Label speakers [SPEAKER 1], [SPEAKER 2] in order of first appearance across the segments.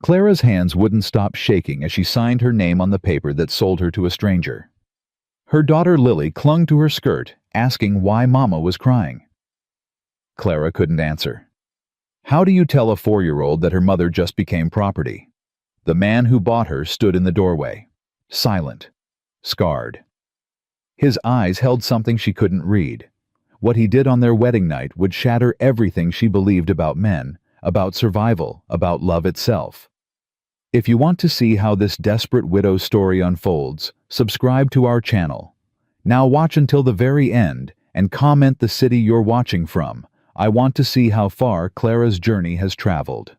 [SPEAKER 1] Clara's hands wouldn't stop shaking as she signed her name on the paper that sold her to a stranger. Her daughter Lily clung to her skirt, asking why Mama was crying. Clara couldn't answer. How do you tell a 4-year-old that her mother just became property? The man who bought her stood in the doorway, silent, scarred. His eyes held something she couldn't read. What he did on their wedding night would shatter everything she believed about men, about survival, about love itself. If you want to see how this desperate widow's story unfolds, subscribe to our channel. Now watch until the very end and comment the city you're watching from. I want to see how far Clara's journey has traveled.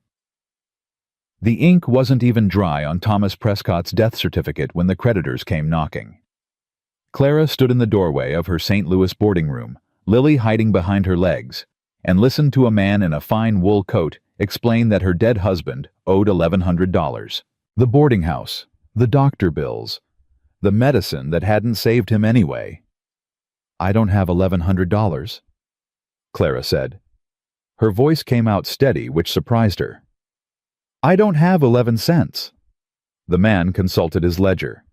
[SPEAKER 1] The ink wasn't even dry on Thomas Prescott's death certificate when the creditors came knocking. Clara stood in the doorway of her St. Louis boarding room, Lily hiding behind her legs, and listened to a man in a fine wool coat explain that her dead husband owed $1,100. The boarding house, the doctor bills, the medicine that hadn't saved him anyway. "I don't have $1,100, Clara said. Her voice came out steady, which surprised her. "I don't have 11 cents. The man consulted his ledger.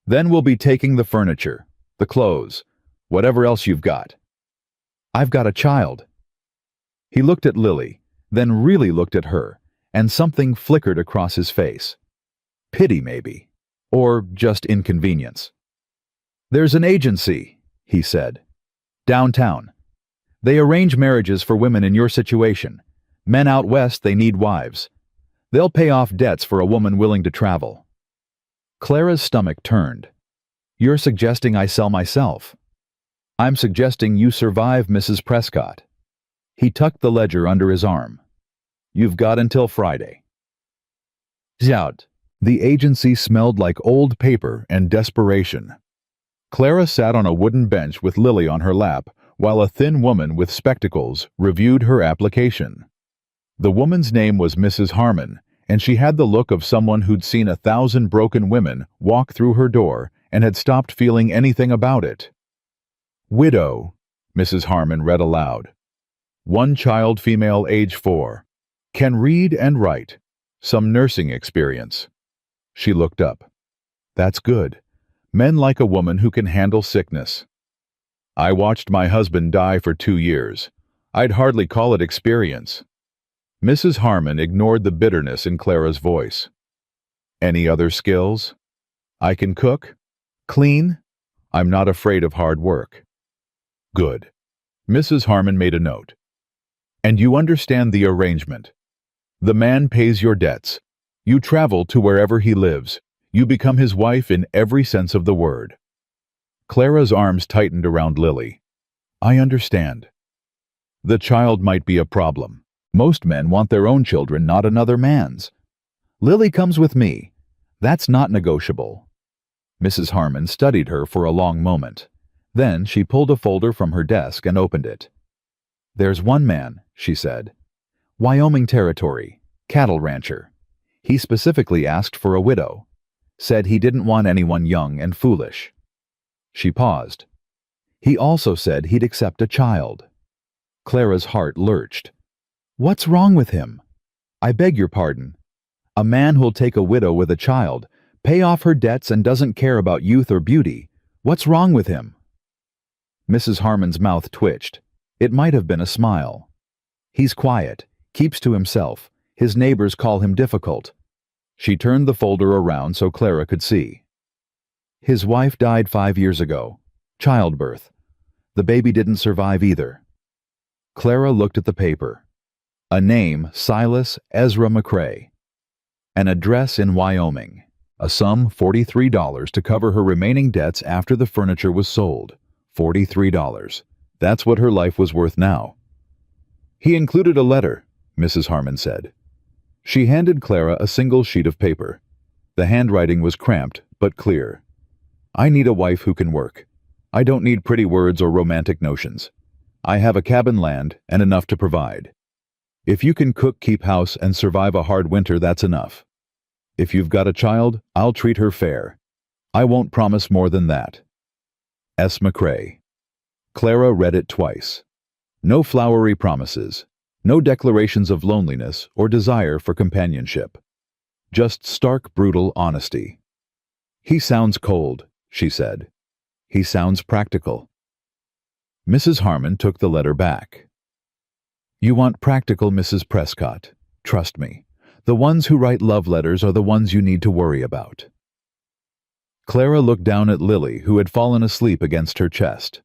[SPEAKER 1] "Then we'll be taking the furniture, the clothes, whatever else you've got. I've got a child." He looked at Lily, then really looked at her, and something flickered across his face. Pity, maybe, or just inconvenience. "There's an agency," he said, "downtown. They arrange marriages for women in your situation. Men out west, they need wives. They'll pay off debts for a woman willing to travel." Clara's stomach turned. "You're suggesting I sell myself?" "I'm suggesting you survive Mrs. Prescott." He tucked the ledger under his arm. "You've got until Friday." Zout. The agency smelled like old paper and desperation. Clara sat on a wooden bench with Lily on her lap, while a thin woman with spectacles reviewed her application. The woman's name was Mrs. Harmon, and she had the look of someone who'd seen 1,000 broken women walk through her door and had stopped feeling anything about it. "Widow," Mrs. Harmon read aloud. "1 child, female, age 4. Can read and write. Some nursing experience." She looked up. "That's good. Men like a woman who can handle sickness. I watched my husband die for 2 years. I'd hardly call it experience." Mrs. Harmon ignored the bitterness in Clara's voice. "Any other skills?" "I can cook, clean. I'm not afraid of hard work." "Good." Mrs. Harmon made a note. "And you understand the arrangement. The man pays your debts. You travel to wherever he lives. You become his wife in every sense of the word." Clara's arms tightened around Lily. "I understand. The child might be a problem. Most men want their own children, not another man's. Lily comes with me. That's not negotiable." Mrs. Harmon studied her for a long moment. Then she pulled a folder from her desk and opened it. "There's one man," she said. "Wyoming Territory, cattle rancher. He specifically asked for a widow. Said he didn't want anyone young and foolish." She paused. "He also said he'd accept a child." Clara's heart lurched. "What's wrong with him? I beg your pardon. A man who'll take a widow with a child, pay off her debts and doesn't care about youth or beauty. What's wrong with him?" Mrs. Harmon's mouth twitched. It might have been a smile. "He's quiet, keeps to himself. His neighbors call him difficult." She turned the folder around so Clara could see. "His wife died 5 years ago. Childbirth. The baby didn't survive either." Clara looked at the paper. A name, Silas Ezra McCrae. An address in Wyoming. A sum, $43, to cover her remaining debts after the furniture was sold. $43. That's what her life was worth now. "He included a letter," Mrs. Harmon said. She handed Clara a single sheet of paper. The handwriting was cramped, but clear. "I need a wife who can work. I don't need pretty words or romantic notions. I have a cabin land and enough to provide. If you can cook, keep house, and survive a hard winter, that's enough. If you've got a child, I'll treat her fair. I won't promise more than that. S. McCrae." Clara read it twice. No flowery promises. No declarations of loneliness or desire for companionship. Just stark, brutal honesty. "He sounds cold," she said. "He sounds practical." Mrs. Harmon took the letter back. "You want practical, Mrs. Prescott. Trust me. The ones who write love letters are the ones you need to worry about." Clara looked down at Lily, who had fallen asleep against her chest.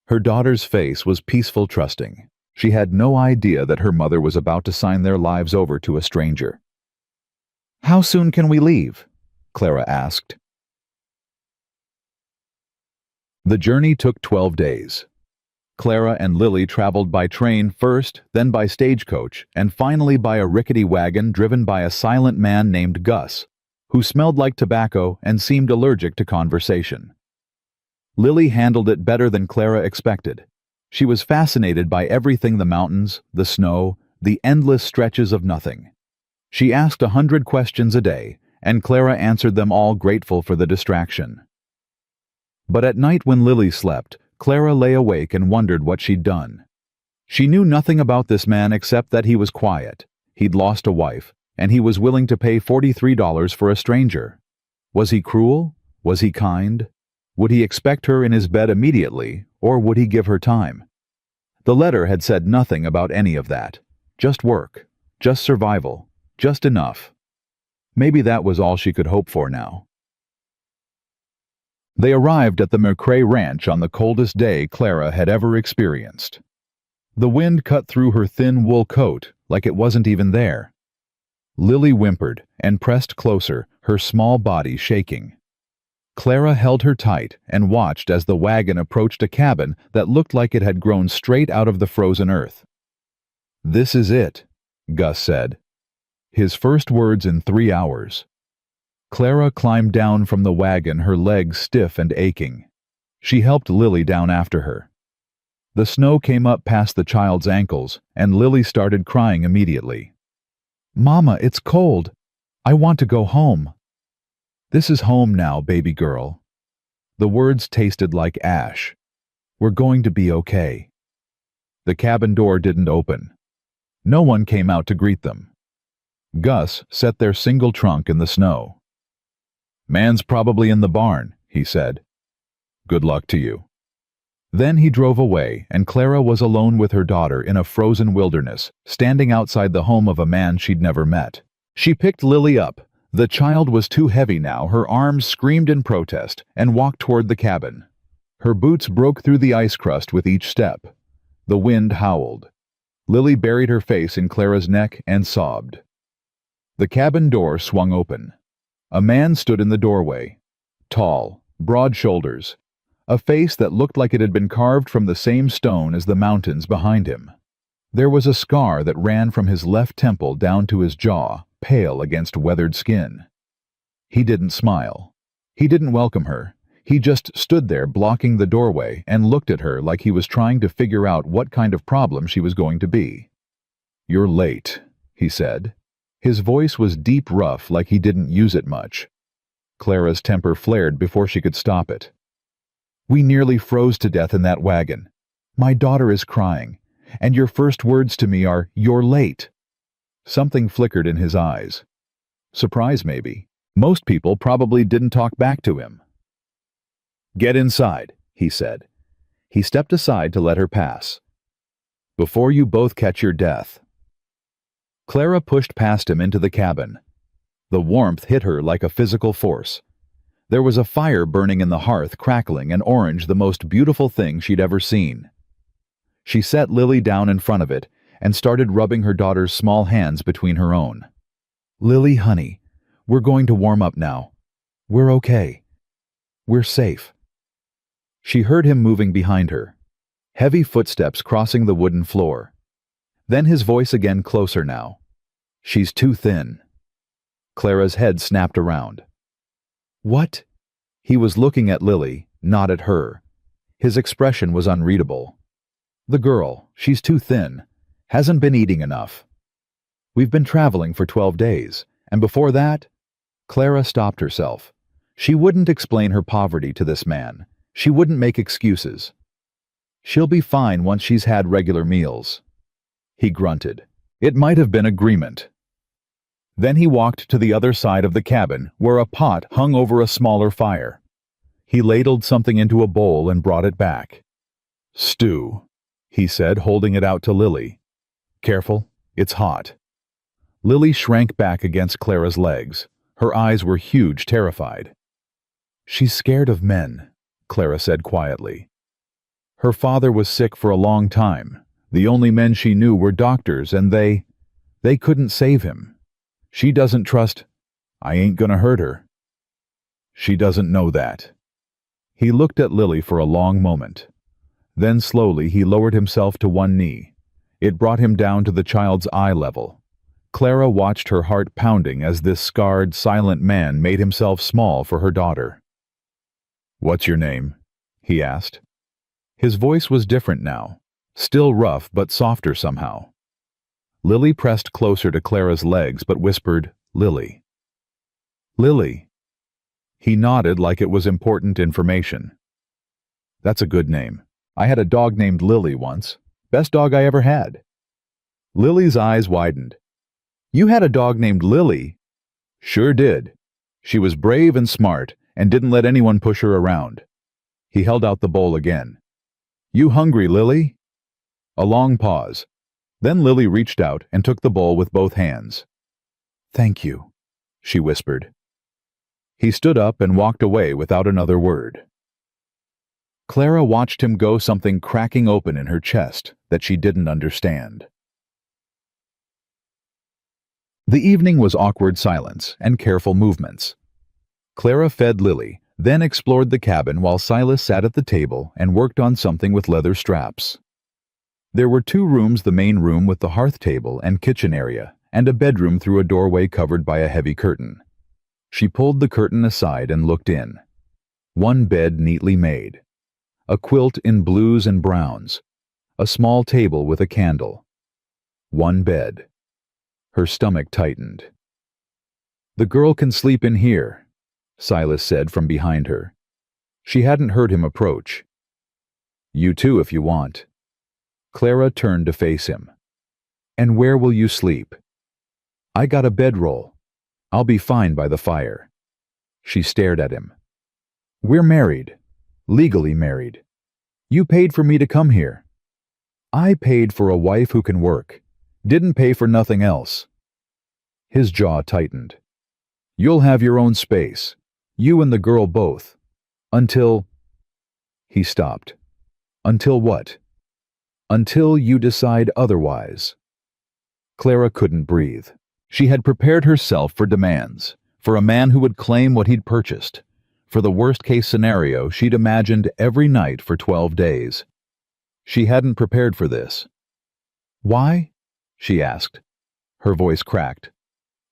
[SPEAKER 1] Her daughter's face was peaceful, trusting. She had no idea that her mother was about to sign their lives over to a stranger. "How soon can we leave?" Clara asked. The journey took 12 days. Clara and Lily traveled by train first, then by stagecoach, and finally by a rickety wagon driven by a silent man named Gus, who smelled like tobacco and seemed allergic to conversation. Lily handled it better than Clara expected. She was fascinated by everything: the mountains, the snow, the endless stretches of nothing. She asked 100 questions a day, and Clara answered them all, grateful for the distraction. But at night when Lily slept, Clara lay awake and wondered what she'd done. She knew nothing about this man except that he was quiet, he'd lost a wife, and he was willing to pay $43 for a stranger. Was he cruel? Was he kind? Would he expect her in his bed immediately, or would he give her time? The letter had said nothing about any of that. Just work, just survival, just enough. Maybe that was all she could hope for now. They arrived at the McCrae Ranch on the coldest day Clara had ever experienced. The wind cut through her thin wool coat like it wasn't even there. Lily whimpered and pressed closer, her small body shaking. Clara held her tight and watched as the wagon approached a cabin that looked like it had grown straight out of the frozen earth. "This is it," Gus said. His first words in 3 hours. Clara climbed down from the wagon, her legs stiff and aching. She helped Lily down after her. The snow came up past the child's ankles, and Lily started crying immediately. "Mama, it's cold. I want to go home." "This is home now, baby girl." The words tasted like ash. "We're going to be okay." The cabin door didn't open. No one came out to greet them. Gus set their single trunk in the snow. "Man's probably in the barn," he said. "Good luck to you." Then he drove away, and Clara was alone with her daughter in a frozen wilderness, standing outside the home of a man she'd never met. She picked Lily up. The child was too heavy now, her arms screamed in protest, and walked toward the cabin. Her boots broke through the ice crust with each step. The wind howled. Lily buried her face in Clara's neck and sobbed. The cabin door swung open. A man stood in the doorway. Tall, broad shoulders, a face that looked like it had been carved from the same stone as the mountains behind him. There was a scar that ran from his left temple down to his jaw, pale against weathered skin. He didn't smile. He didn't welcome her. He just stood there blocking the doorway and looked at her like he was trying to figure out what kind of problem she was going to be. "You're late," he said. His voice was deep, rough, like he didn't use it much. Clara's temper flared before she could stop it. "We nearly froze to death in that wagon. My daughter is crying, and your first words to me are, 'You're late.'" Something flickered in his eyes. Surprise, maybe. Most people probably didn't talk back to him. "Get inside," he said. He stepped aside to let her pass. "Before you both catch your death." Clara pushed past him into the cabin. The warmth hit her like a physical force. There was a fire burning in the hearth, crackling and orange, the most beautiful thing she'd ever seen. She set Lily down in front of it and started rubbing her daughter's small hands between her own. "Lily, honey, we're going to warm up now. We're okay. We're safe." She heard him moving behind her. Heavy footsteps crossing the wooden floor. Then his voice again, closer now. "She's too thin." Clara's head snapped around. "What?" He was looking at Lily, not at her. His expression was unreadable. "The girl, she's too thin. Hasn't been eating enough. We've been traveling for 12 days, and before that..." Clara stopped herself. She wouldn't explain her poverty to this man. She wouldn't make excuses. "She'll be fine once she's had regular meals." He grunted. "It might have been agreement." Then he walked to the other side of the cabin, where a pot hung over a smaller fire. He ladled something into a bowl and brought it back. "Stew," he said, holding it out to Lily. "Careful, it's hot." Lily shrank back against Clara's legs. Her eyes were huge, terrified. "She's scared of men," Clara said quietly. "Her father was sick for a long time. The only men she knew were doctors, and they couldn't save him. She doesn't trust. I ain't gonna hurt her." "She doesn't know that." He looked at Lily for a long moment. Then slowly he lowered himself to one knee. It brought him down to the child's eye level. Clara watched her heart pounding as this scarred, silent man made himself small for her daughter. "What's your name?" he asked. His voice was different now, still rough but softer somehow. Lily pressed closer to Clara's legs but whispered, "Lily." "Lily." He nodded like it was important information. "That's a good name. I had a dog named Lily once. Best dog I ever had." Lily's eyes widened. "You had a dog named Lily?" "Sure did. She was brave and smart and didn't let anyone push her around." He held out the bowl again. "You hungry, Lily?" A long pause. Then Lily reached out and took the bowl with both hands. "Thank you," she whispered. He stood up and walked away without another word. Clara watched him go, something cracking open in her chest that she didn't understand. The evening was awkward silence and careful movements. Clara fed Lily, then explored the cabin while Silas sat at the table and worked on something with leather straps. There were 2 rooms, the main room with the hearth table and kitchen area, and a bedroom through a doorway covered by a heavy curtain. She pulled the curtain aside and looked in. One bed neatly made. A quilt in blues and browns. A small table with a candle. One bed. Her stomach tightened. "The girl can sleep in here," Silas said from behind her. She hadn't heard him approach. "You too if you want." Clara turned to face him. "And where will you sleep?" "I got a bedroll. I'll be fine by the fire." She stared at him. "We're married. Legally married. You paid for me to come here." "I paid for a wife who can work. Didn't pay for nothing else." His jaw tightened. "You'll have your own space. You and the girl both. Until—" He stopped. "Until what?" "Until you decide otherwise." Clara couldn't breathe. She had prepared herself for demands, for a man who would claim what he'd purchased, for the worst-case scenario she'd imagined every night for 12 days. She hadn't prepared for this. "Why?" she asked. Her voice cracked.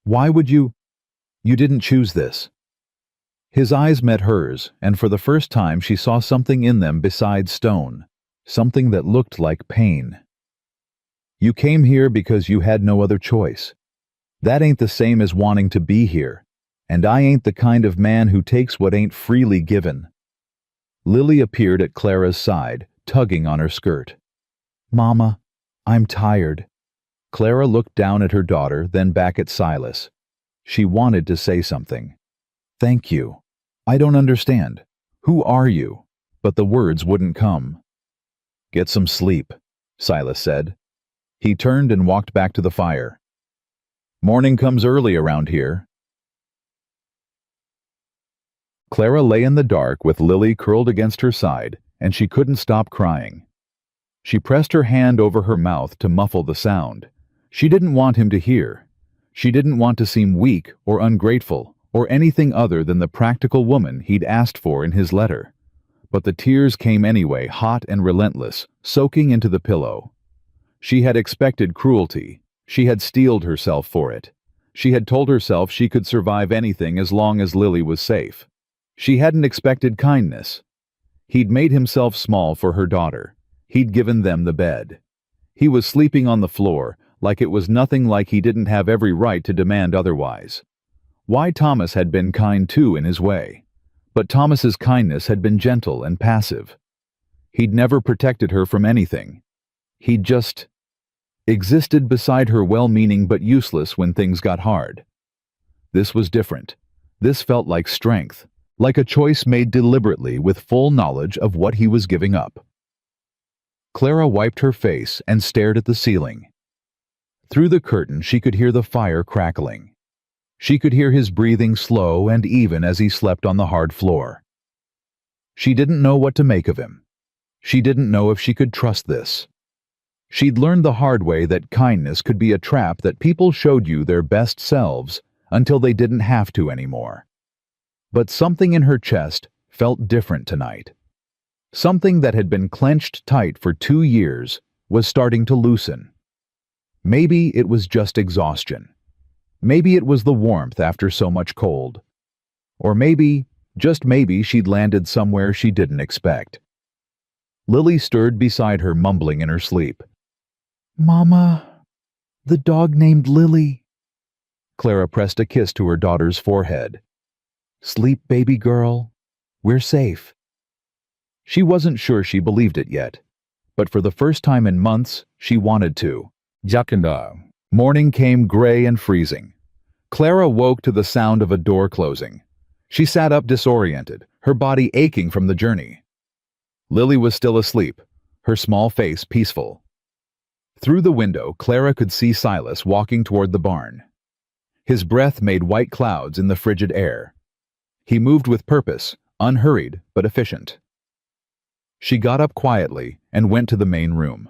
[SPEAKER 1] "Why would you? You didn't choose this." His eyes met hers, and for the first time she saw something in them besides stone, something that looked like pain. "You came here because you had no other choice. That ain't the same as wanting to be here, and I ain't the kind of man who takes what ain't freely given." Lily appeared at Clara's side, tugging on her skirt. "Mama, I'm tired." Clara looked down at her daughter, then back at Silas. She wanted to say something. "Thank you. I don't understand. Who are you?" But the words wouldn't come. "Get some sleep," Silas said. He turned and walked back to the fire. "Morning comes early around here." Clara lay in the dark with Lily curled against her side, and she couldn't stop crying. She pressed her hand over her mouth to muffle the sound. She didn't want him to hear. She didn't want to seem weak or ungrateful or anything other than the practical woman he'd asked for in his letter. But the tears came anyway, hot and relentless, soaking into the pillow. She had expected cruelty. She had steeled herself for it. She had told herself she could survive anything as long as Lily was safe. She hadn't expected kindness. He'd made himself small for her daughter. He'd given them the bed. He was sleeping on the floor, like it was nothing, like he didn't have every right to demand otherwise. Why, Thomas had been kind too in his way. But Thomas's kindness had been gentle and passive. He'd never protected her from anything. He'd just existed beside her, well-meaning but useless when things got hard. This was different. This felt like strength, like a choice made deliberately with full knowledge of what he was giving up. Clara wiped her face and stared at the ceiling. Through the curtain she could hear the fire crackling. She could hear his breathing slow and even as he slept on the hard floor. She didn't know what to make of him. She didn't know if she could trust this. She'd learned the hard way that kindness could be a trap that people showed you their best selves until they didn't have to anymore. But something in her chest felt different tonight. Something that had been clenched tight for 2 years was starting to loosen. Maybe it was just exhaustion. Maybe it was the warmth after so much cold. Or maybe, just maybe, she'd landed somewhere she didn't expect. Lily stirred beside her, mumbling in her sleep. "Mama, the dog named Lily." Clara pressed a kiss to her daughter's forehead. "Sleep, baby girl. We're safe." She wasn't sure she believed it yet, but for the first time in months, she wanted to. Morning came gray and freezing. Clara woke to the sound of a door closing. She sat up disoriented, her body aching from the journey. Lily was still asleep, her small face peaceful. Through the window, Clara could see Silas walking toward the barn. His breath made white clouds in the frigid air. He moved with purpose, unhurried but efficient. She got up quietly and went to the main room.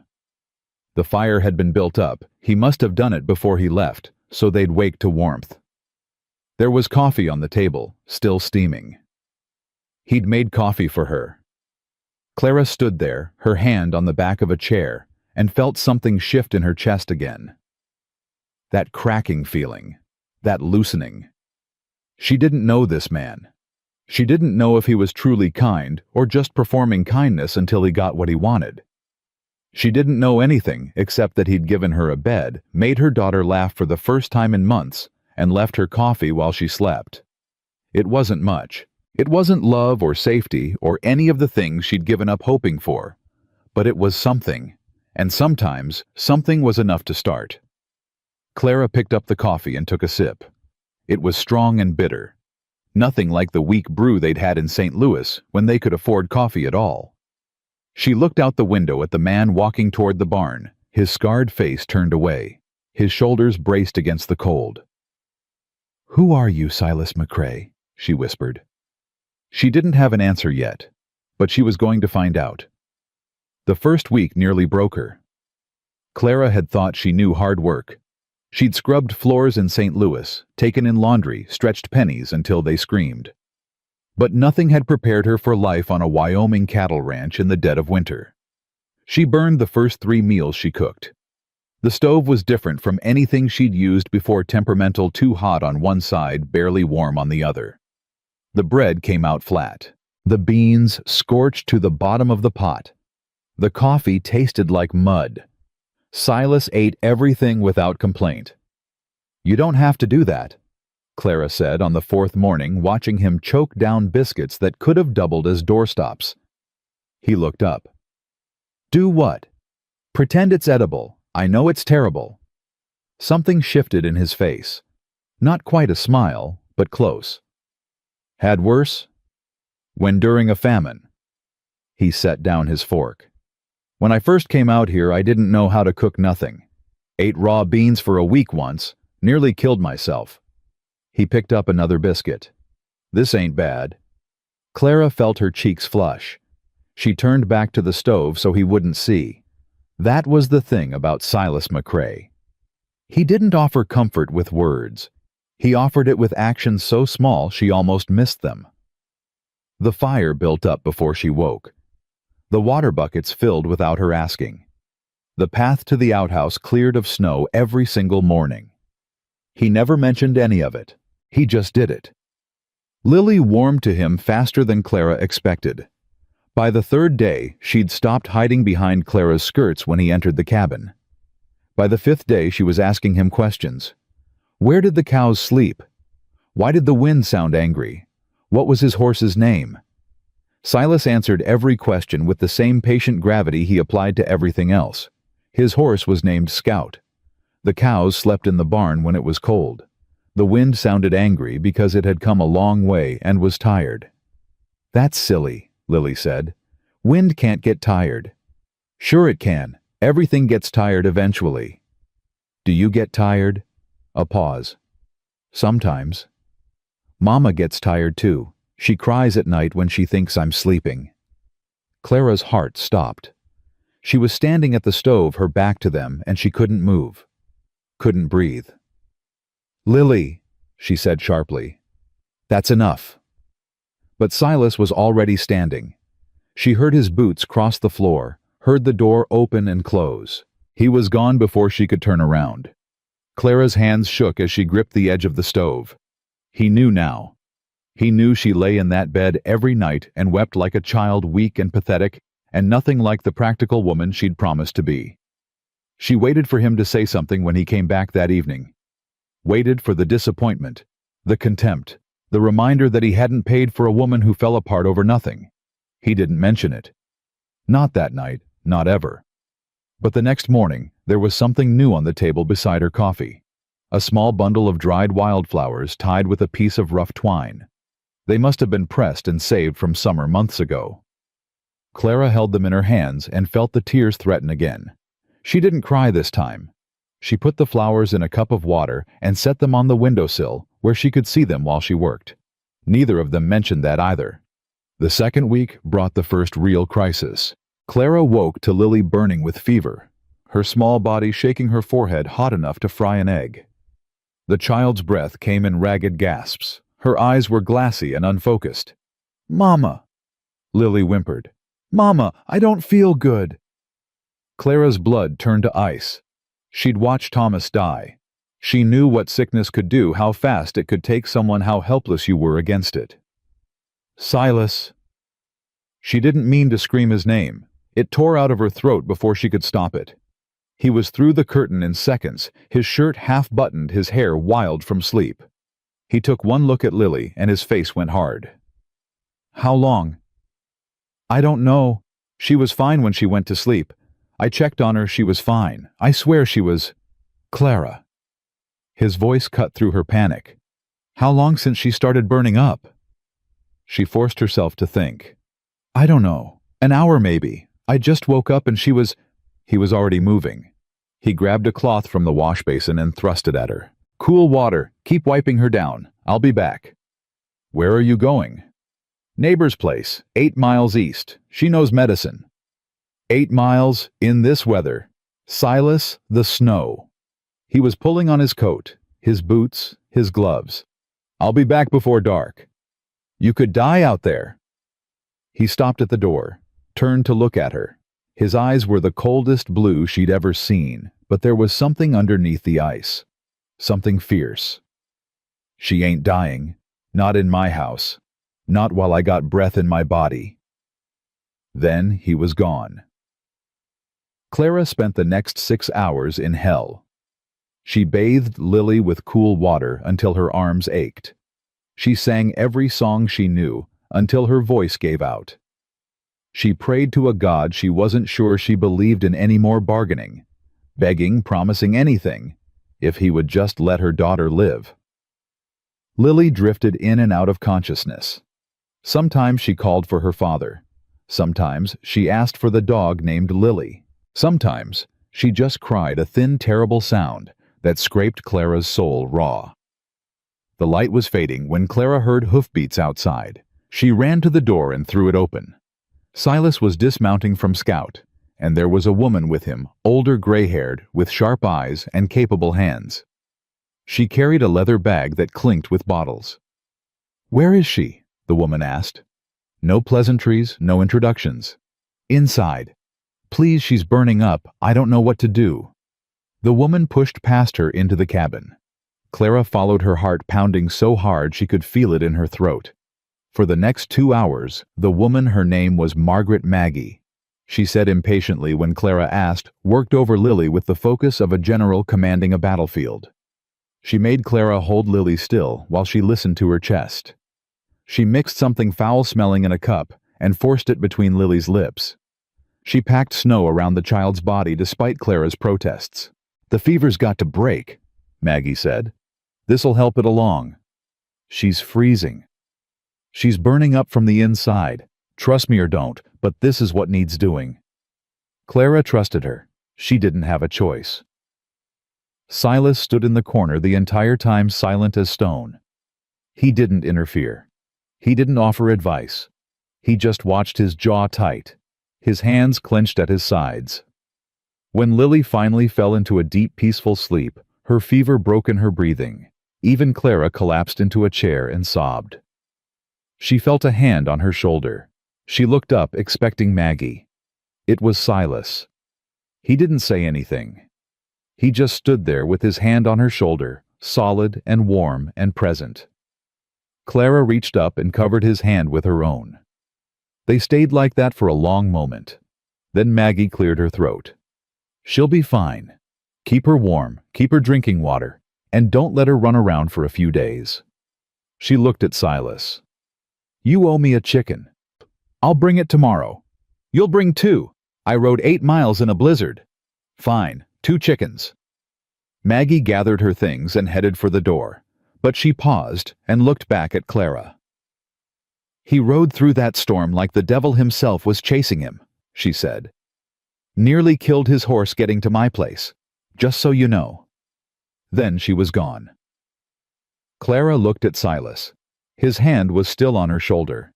[SPEAKER 1] The fire had been built up. He must have done it before he left, so they'd wake to warmth. There was coffee on the table, still steaming. He'd made coffee for her. Clara stood there, her hand on the back of a chair, and felt something shift in her chest again. That cracking feeling, that loosening. She didn't know this man. She didn't know if he was truly kind or just performing kindness until he got what he wanted. She didn't know anything except that he'd given her a bed, made her daughter laugh for the first time in months, and left her coffee while she slept. It wasn't much. It wasn't love or safety or any of the things she'd given up hoping for. But it was something, and sometimes something was enough to start. Clara picked up the coffee and took a sip. It was strong and bitter. Nothing like the weak brew they'd had in St. Louis when they could afford coffee at all. She looked out the window at the man walking toward the barn, his scarred face turned away, his shoulders braced against the cold. "Who are you, Silas McCrae?" she whispered. She didn't have an answer yet, but she was going to find out. The first week nearly broke her. Clara had thought she knew hard work. She'd scrubbed floors in St. Louis, taken in laundry, stretched pennies until they screamed. But nothing had prepared her for life on a Wyoming cattle ranch in the dead of winter. She burned the first 3 meals she cooked. The stove was different from anything she'd used before, temperamental, too hot on one side, barely warm on the other. The bread came out flat. The beans scorched to the bottom of the pot. The coffee tasted like mud. Silas ate everything without complaint. "You don't have to do that," Clara said on the 4th morning, watching him choke down biscuits that could have doubled as doorstops. He looked up. "Do what?" "Pretend it's edible. I know it's terrible." Something shifted in his face. Not quite a smile, but close. "Had worse?" "When during a famine." He set down his fork. "When I first came out here, I didn't know how to cook nothing. Ate raw beans for a week once, nearly killed myself." He picked up another biscuit. "This ain't bad." Clara felt her cheeks flush. She turned back to the stove so he wouldn't see. That was the thing about Silas McCrae. He didn't offer comfort with words. He offered it with actions so small she almost missed them. The fire built up before she woke. The water buckets filled without her asking. The path to the outhouse cleared of snow every single morning. He never mentioned any of it. He just did it. Lily warmed to him faster than Clara expected. By the 3rd day, she'd stopped hiding behind Clara's skirts when he entered the cabin. By the 5th day, she was asking him questions. Where did the cows sleep? Why did the wind sound angry? What was his horse's name? Silas answered every question with the same patient gravity he applied to everything else. His horse was named Scout. The cows slept in the barn when it was cold. The wind sounded angry because it had come a long way and was tired. "That's silly," Lily said. "Wind can't get tired." "Sure it can. Everything gets tired eventually." "Do you get tired?" A pause. "Sometimes." "Mama gets tired too. She cries at night when she thinks I'm sleeping." Clara's heart stopped. She was standing at the stove, her back to them, and she couldn't move. Couldn't breathe. "Lily," she said sharply. "That's enough." But Silas was already standing. She heard his boots cross the floor, heard the door open and close. He was gone before she could turn around. Clara's hands shook as she gripped the edge of the stove. He knew now. He knew she lay in that bed every night and wept like a child, weak and pathetic, and nothing like the practical woman she'd promised to be. She waited for him to say something when he came back that evening. Waited for the disappointment, the contempt, the reminder that he hadn't paid for a woman who fell apart over nothing. He didn't mention it. Not that night, not ever. But the next morning, there was something new on the table beside her coffee. A small bundle of dried wildflowers tied with a piece of rough twine. They must have been pressed and saved from summer months ago. Clara held them in her hands and felt the tears threaten again. She didn't cry this time. She put the flowers in a cup of water and set them on the windowsill where she could see them while she worked. Neither of them mentioned that either. The second week brought the first real crisis. Clara woke to Lily burning with fever, her small body shaking, her forehead hot enough to fry an egg. The child's breath came in ragged gasps. Her eyes were glassy and unfocused. "Mama," Lily whimpered. "Mama, I don't feel good." Clara's blood turned to ice. She'd watched Thomas die. She knew what sickness could do, how fast it could take someone, how helpless you were against it. "Silas." She didn't mean to scream his name. It tore out of her throat before she could stop it. He was through the curtain in seconds, his shirt half-buttoned, his hair wild from sleep. He took one look at Lily and his face went hard. "How long?" "I don't know. She was fine when she went to sleep. I checked on her, she was fine. I swear she was—" "Clara." His voice cut through her panic. "How long since she started burning up?" She forced herself to think. "I don't know. An hour maybe. I just woke up and she was—" He was already moving. He grabbed a cloth from the wash basin and thrust it at her. "Cool water. Keep wiping her down. I'll be back." "Where are you going?" "Neighbor's place, 8 miles east. She knows medicine." 8 miles, in this weather. Silas, the snow. He was pulling on his coat, his boots, his gloves. "I'll be back before dark." "You could die out there." He stopped at the door, turned to look at her. His eyes were the coldest blue she'd ever seen, but there was something underneath the ice. Something fierce. "She ain't dying. Not in my house. Not while I got breath in my body." Then he was gone. Clara spent the next 6 hours in hell. She bathed Lily with cool water until her arms ached. She sang every song she knew until her voice gave out. She prayed to a God she wasn't sure she believed in any more, bargaining, begging, promising anything, if he would just let her daughter live. Lily drifted in and out of consciousness. Sometimes she called for her father. Sometimes she asked for the dog named Lily. Sometimes she just cried, a thin, terrible sound that scraped Clara's soul raw. The light was fading when Clara heard hoofbeats outside. She ran to the door and threw it open. Silas was dismounting from Scout, and there was a woman with him, older, gray-haired, with sharp eyes and capable hands. She carried a leather bag that clinked with bottles. "Where is she?" the woman asked. No pleasantries, no introductions. "Inside. Please, she's burning up. I don't know what to do." The woman pushed past her into the cabin. Clara followed, her heart pounding so hard she could feel it in her throat. For the next 2 hours, the woman, her name was Margaret Maggie, she said impatiently when Clara asked, worked over Lily with the focus of a general commanding a battlefield. She made Clara hold Lily still while she listened to her chest. She mixed something foul-smelling in a cup and forced it between Lily's lips. She packed snow around the child's body despite Clara's protests. "The fever's got to break," Maggie said. This'll help it along. She's freezing. She's burning up from the inside. Trust me or don't, but this is what needs doing. Clara trusted her. She didn't have a choice. Silas stood in the corner the entire time, silent as stone. He didn't interfere. He didn't offer advice. He just watched, his jaw tight, his hands clenched at his sides. When Lily finally fell into a deep, peaceful sleep, her fever broke in her breathing. Even Clara collapsed into a chair and sobbed. She felt a hand on her shoulder. She looked up, expecting Maggie. It was Silas. He didn't say anything. He just stood there with his hand on her shoulder, solid and warm and present. Clara reached up and covered his hand with her own. They stayed like that for a long moment. Then Maggie cleared her throat. She'll be fine. Keep her warm, keep her drinking water, and don't let her run around for a few days. She looked at Silas. You owe me a chicken. I'll bring it tomorrow. You'll bring 2. I rode 8 miles in a blizzard. Fine, 2 chickens. Maggie gathered her things and headed for the door, but she paused and looked back at Clara. He rode through that storm like the devil himself was chasing him, she said. Nearly killed his horse getting to my place, just so you know. Then she was gone. Clara looked at Silas. His hand was still on her shoulder.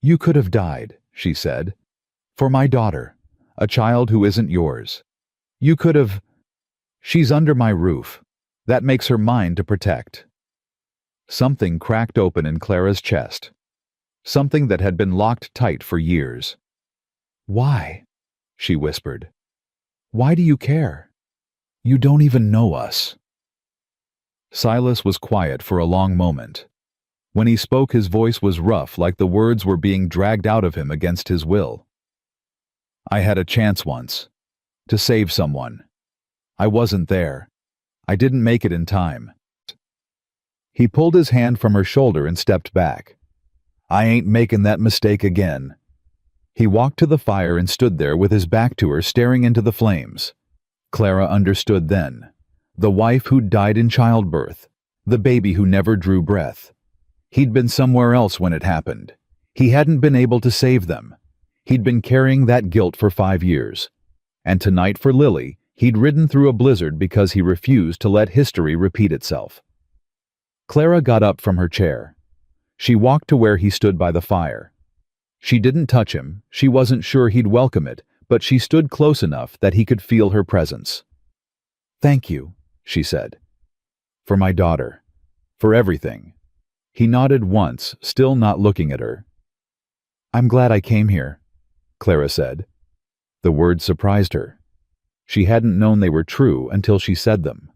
[SPEAKER 1] You could have died, she said. For my daughter, a child who isn't yours. You could have... She's under my roof. That makes her mine to protect. Something cracked open in Clara's chest. Something that had been locked tight for years. Why? She whispered. Why do you care? You don't even know us. Silas was quiet for a long moment. When he spoke, his voice was rough, like the words were being dragged out of him against his will. I had a chance once. To save someone. I wasn't there. I didn't make it in time. He pulled his hand from her shoulder and stepped back. I ain't making that mistake again. He walked to the fire and stood there with his back to her, staring into the flames. Clara understood then. The wife who'd died in childbirth. The baby who never drew breath. He'd been somewhere else when it happened. He hadn't been able to save them. He'd been carrying that guilt for 5 years. And tonight for Lily, he'd ridden through a blizzard because he refused to let history repeat itself. Clara got up from her chair. She walked to where he stood by the fire. She didn't touch him. She wasn't sure he'd welcome it, but she stood close enough that he could feel her presence. Thank you, she said. For my daughter. For everything. He nodded once, still not looking at her. I'm glad I came here, Clara said. The words surprised her. She hadn't known they were true until she said them.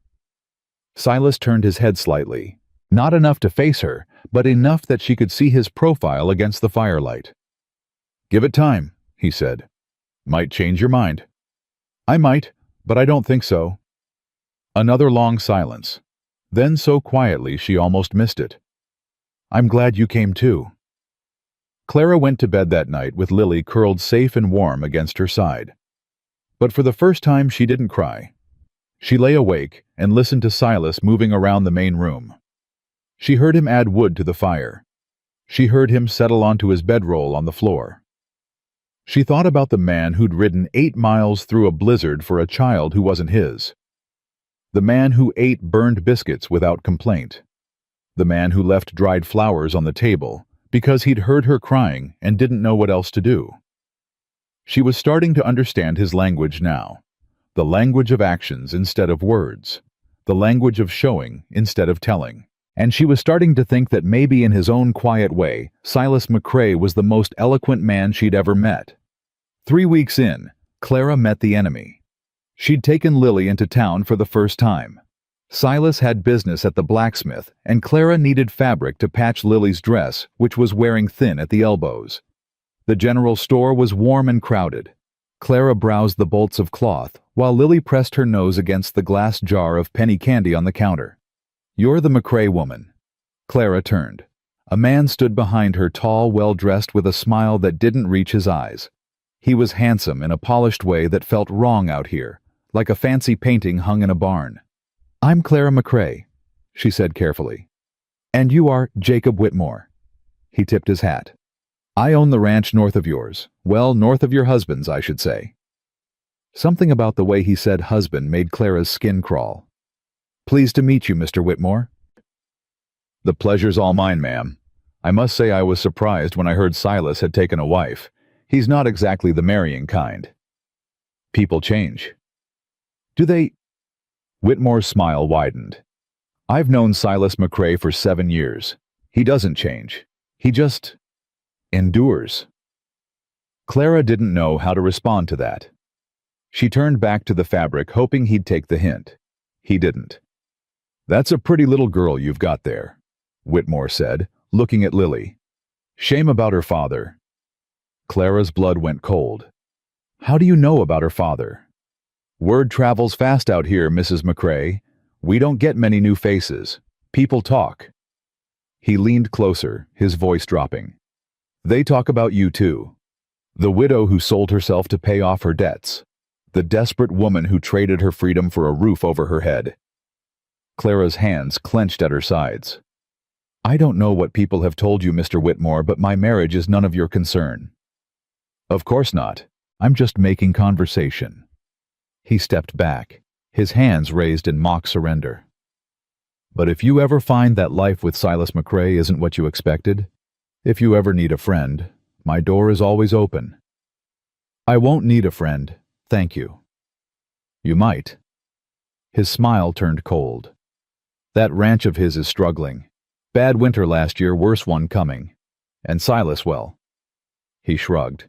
[SPEAKER 1] Silas turned his head slightly, not enough to face her, but enough that she could see his profile against the firelight. Give it time, he said. Might change your mind. I might, but I don't think so. Another long silence. Then so quietly she almost missed it. I'm glad you came too. Clara went to bed that night with Lily curled safe and warm against her side. But for the first time she didn't cry. She lay awake and listened to Silas moving around the main room. She heard him add wood to the fire. She heard him settle onto his bedroll on the floor. She thought about the man who'd ridden 8 miles through a blizzard for a child who wasn't his. The man who ate burned biscuits without complaint. The man who left dried flowers on the table because he'd heard her crying and didn't know what else to do. She was starting to understand his language now. The language of actions instead of words. The language of showing instead of telling. And she was starting to think that maybe in his own quiet way, Silas McCrae was the most eloquent man she'd ever met. 3 weeks in, Clara met the enemy. She'd taken Lily into town for the first time. Silas had business at the blacksmith, and Clara needed fabric to patch Lily's dress, which was wearing thin at the elbows. The general store was warm and crowded. Clara browsed the bolts of cloth, while Lily pressed her nose against the glass jar of penny candy on the counter. You're the McCrae woman. Clara turned. A man stood behind her, tall, well-dressed, with a smile that didn't reach his eyes. He was handsome in a polished way that felt wrong out here, like a fancy painting hung in a barn. I'm Clara McCrae. she said carefully. "And you are Jacob Whitmore." He tipped his hat. "I own the ranch north of yours. Well, north of your husband's, I should say." Something about the way he said husband made Clara's skin crawl. "Pleased to meet you, Mr. Whitmore." "The pleasure's all mine, ma'am. I must say I was surprised when I heard Silas had taken a wife. He's not exactly the marrying kind." "People change." "Do they?" Whitmore's smile widened. "I've known Silas McCrae for 7 years. He doesn't change. He just endures." Clara didn't know how to respond to that. She turned back to the fabric, hoping he'd take the hint. He didn't. "That's a pretty little girl you've got there," Whitmore said, looking at Lily. "Shame about her father." Clara's blood went cold. "How do you know about her father?" "Word travels fast out here, Mrs. McCrae. We don't get many new faces. People talk." He leaned closer, his voice dropping. "They talk about you too. The widow who sold herself to pay off her debts. The desperate woman who traded her freedom for a roof over her head." Clara's hands clenched at her sides. "I don't know what people have told you, Mr. Whitmore, but my marriage is none of your concern." "Of course not. I'm just making conversation." He stepped back, his hands raised in mock surrender. "But if you ever find that life with Silas McCrae isn't what you expected, if you ever need a friend, my door is always open." "I won't need a friend, thank you." "You might." His smile turned cold. "That ranch of his is struggling. Bad winter last year, worse one coming. And Silas, well." He shrugged.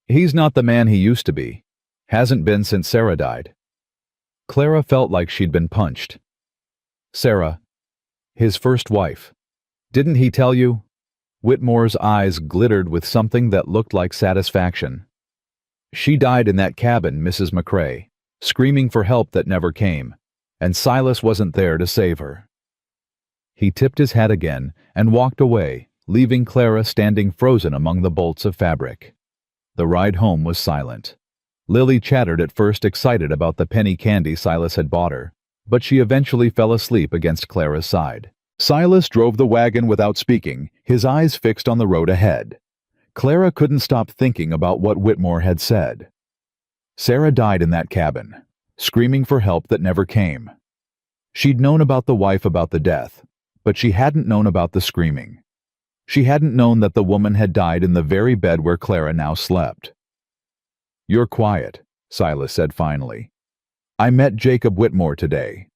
[SPEAKER 1] "He's not the man he used to be. Hasn't been since Sarah died." Clara felt like she'd been punched. "Sarah, his first wife. Didn't he tell you?" Whitmore's eyes glittered with something that looked like satisfaction. "She died in that cabin, Mrs. McCrae, screaming for help that never came, and Silas wasn't there to save her." He tipped his hat again and walked away, leaving Clara standing frozen among the bolts of fabric. The ride home was silent. Lily chattered at first, excited about the penny candy Silas had bought her, but she eventually fell asleep against Clara's side. Silas drove the wagon without speaking, his eyes fixed on the road ahead. Clara couldn't stop thinking about what Whitmore had said. Sarah died in that cabin, screaming for help that never came. She'd known about the wife, about the death, but she hadn't known about the screaming. She hadn't known that the woman had died in the very bed where Clara now slept. "You're quiet," Silas said finally. "I met Jacob Whitmore today."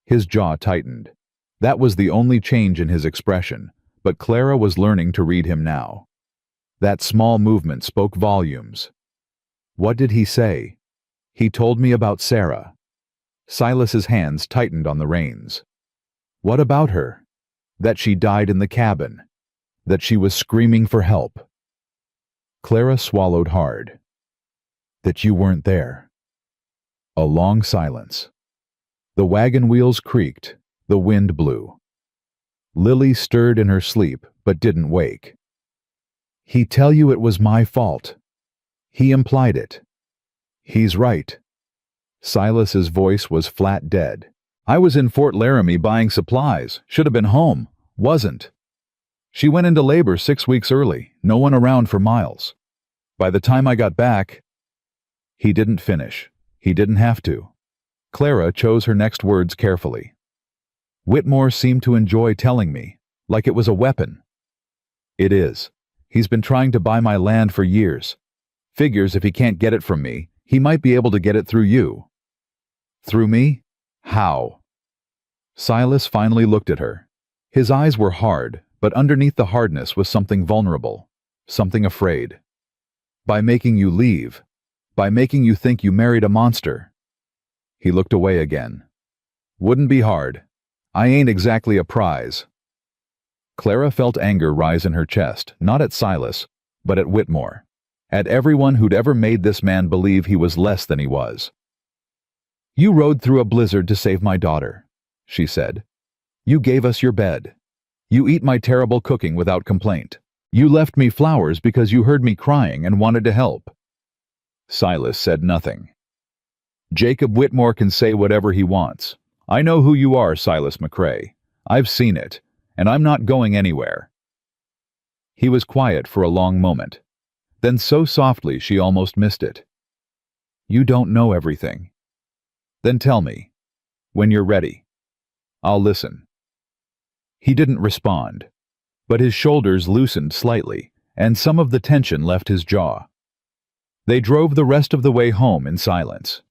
[SPEAKER 1] His jaw tightened. That was the only change in his expression, but Clara was learning to read him now. That small movement spoke volumes. "What did he say?" "He told me about Sarah." Silas's hands tightened on the reins. "What about her?" "That she died in the cabin. That she was screaming for help." Clara swallowed hard. "That you weren't there." A long silence. The wagon wheels creaked, the wind blew. Lily stirred in her sleep, but didn't wake. "He tell you it was my fault?" "He implied it." "He's right." Silas's voice was flat dead. "I was in Fort Laramie buying supplies. Should have been home. Wasn't. She went into labor 6 weeks early. No one around for miles. By the time I got back—" He didn't finish. He didn't have to. Clara chose her next words carefully. "Whitmore seemed to enjoy telling me, like it was a weapon." "It is. He's been trying to buy my land for years. Figures if he can't get it from me, he might be able to get it through you." "Through me? How?" Silas finally looked at her. His eyes were hard, but underneath the hardness was something vulnerable, something afraid. "By making you leave. By making you think you married a monster." He looked away again. "Wouldn't be hard. I ain't exactly a prize." Clara felt anger rise in her chest, not at Silas, but at Whitmore, at everyone who'd ever made this man believe he was less than he was. "You rode through a blizzard to save my daughter," she said. "You gave us your bed. You eat my terrible cooking without complaint. You left me flowers because you heard me crying and wanted to help." Silas said nothing. "Jacob Whitmore can say whatever he wants. I know who you are, Silas McCrae. I've seen it, and I'm not going anywhere." He was quiet for a long moment. Then so softly she almost missed it. "You don't know everything." "Then tell me. When you're ready. I'll listen." He didn't respond, but his shoulders loosened slightly, and some of the tension left his jaw. They drove the rest of the way home in silence.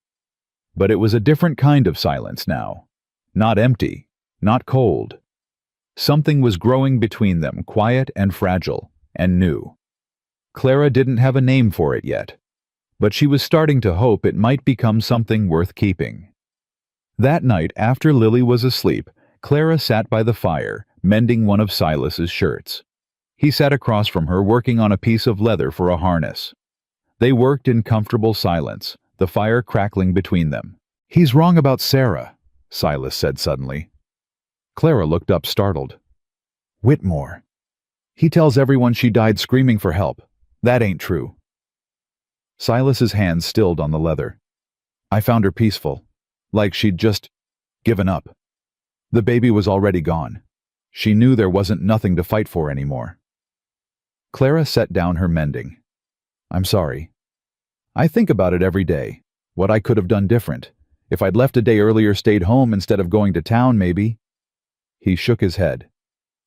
[SPEAKER 1] But it was a different kind of silence now. Not empty, not cold. Something was growing between them, quiet and fragile, and new. Clara didn't have a name for it yet, but she was starting to hope it might become something worth keeping. That night, after Lily was asleep, Clara sat by the fire, mending one of Silas's shirts. He sat across from her, working on a piece of leather for a harness. They worked in comfortable silence, the fire crackling between them. "He's wrong about Sarah," Silas said suddenly. Clara looked up, startled. "Whitmore. He tells everyone she died screaming for help. That ain't true." Silas's hands stilled on the leather. "I found her peaceful, like she'd just given up. The baby was already gone. She knew there wasn't nothing to fight for anymore." Clara set down her mending. "I'm sorry. I think about it every day, what I could have done different. If I'd left a day earlier, stayed home instead of going to town, maybe." He shook his head.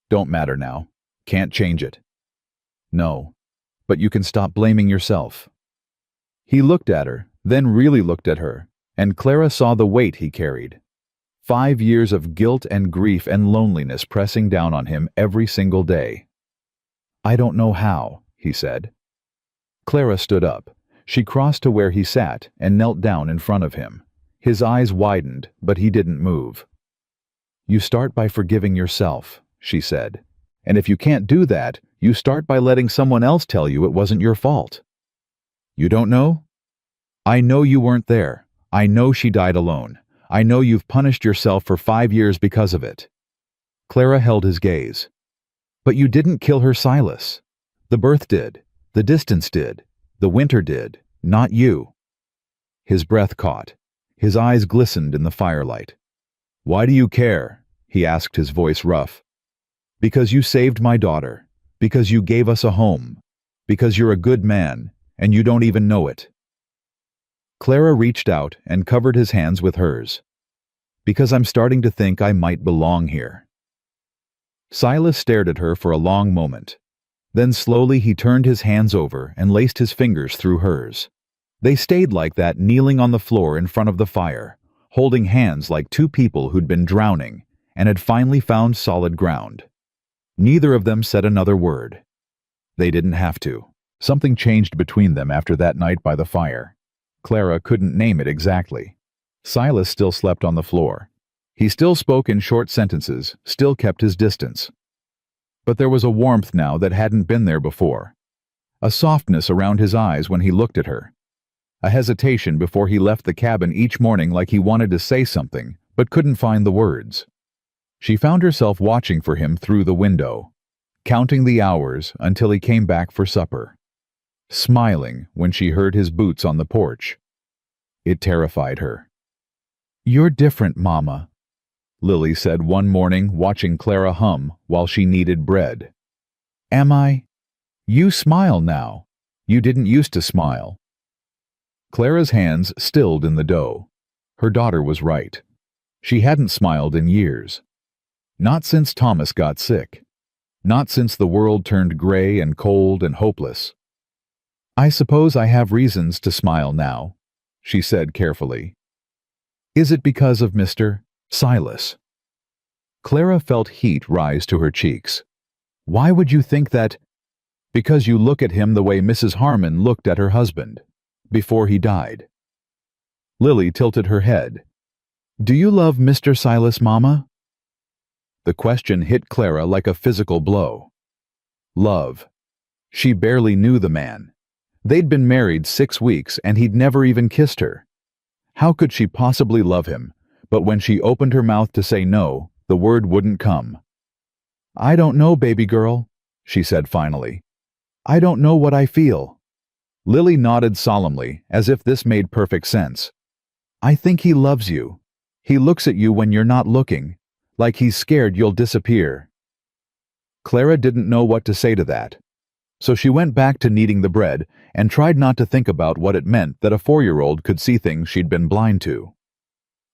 [SPEAKER 1] "Don't matter now. Can't change it." "No, but you can stop blaming yourself." He looked at her, then really looked at her, and Clara saw the weight he carried. 5 years of guilt and grief and loneliness pressing down on him every single day. "I don't know how," he said. Clara stood up. She crossed to where he sat and knelt down in front of him. His eyes widened, but he didn't move. "You start by forgiving yourself," she said. "And if you can't do that, you start by letting someone else tell you it wasn't your fault." "You don't know?" "I know you weren't there. I know she died alone. I know you've punished yourself for 5 years because of it." Clara held his gaze. "But you didn't kill her, Silas. The birth did. The distance did. The winter did. Not you." His breath caught. His eyes glistened in the firelight. "Why do you care?" he asked, his voice rough. "Because you saved my daughter. Because you gave us a home. Because you're a good man, and you don't even know it." Clara reached out and covered his hands with hers. "Because I'm starting to think I might belong here." Silas stared at her for a long moment. Then slowly he turned his hands over and laced his fingers through hers. They stayed like that, kneeling on the floor in front of the fire, holding hands like two people who'd been drowning and had finally found solid ground. Neither of them said another word. They didn't have to. Something changed between them after that night by the fire. Clara couldn't name it exactly. Silas still slept on the floor. He still spoke in short sentences, still kept his distance. But there was a warmth now that hadn't been there before. A softness around his eyes when he looked at her. A hesitation before he left the cabin each morning, like he wanted to say something, but couldn't find the words. She found herself watching for him through the window, counting the hours until he came back for supper, smiling when she heard his boots on the porch. It terrified her. "You're different, Mama," Lily said one morning, watching Clara hum while she kneaded bread. "Am I? You smile now. You didn't used to smile." Clara's hands stilled in the dough. Her daughter was right. She hadn't smiled in years. Not since Thomas got sick. Not since the world turned gray and cold and hopeless. "I suppose I have reasons to smile now," she said carefully. "Is it because of Mr. Silas?" Clara felt heat rise to her cheeks. "Why would you think that?" "Because you look at him the way Mrs. Harmon looked at her husband, before he died." Lily tilted her head. "Do you love Mr. Silas, Mama?" The question hit Clara like a physical blow. Love. She barely knew the man. They'd been married 6 weeks and he'd never even kissed her. How could she possibly love him? But when she opened her mouth to say no, the word wouldn't come. "I don't know, baby girl," she said finally. "I don't know what I feel." Lily nodded solemnly, as if this made perfect sense. "I think he loves you. He looks at you when you're not looking, Like he's scared you'll disappear." Clara didn't know what to say to that, so she went back to kneading the bread and tried not to think about what it meant that a 4-year-old could see things she'd been blind to.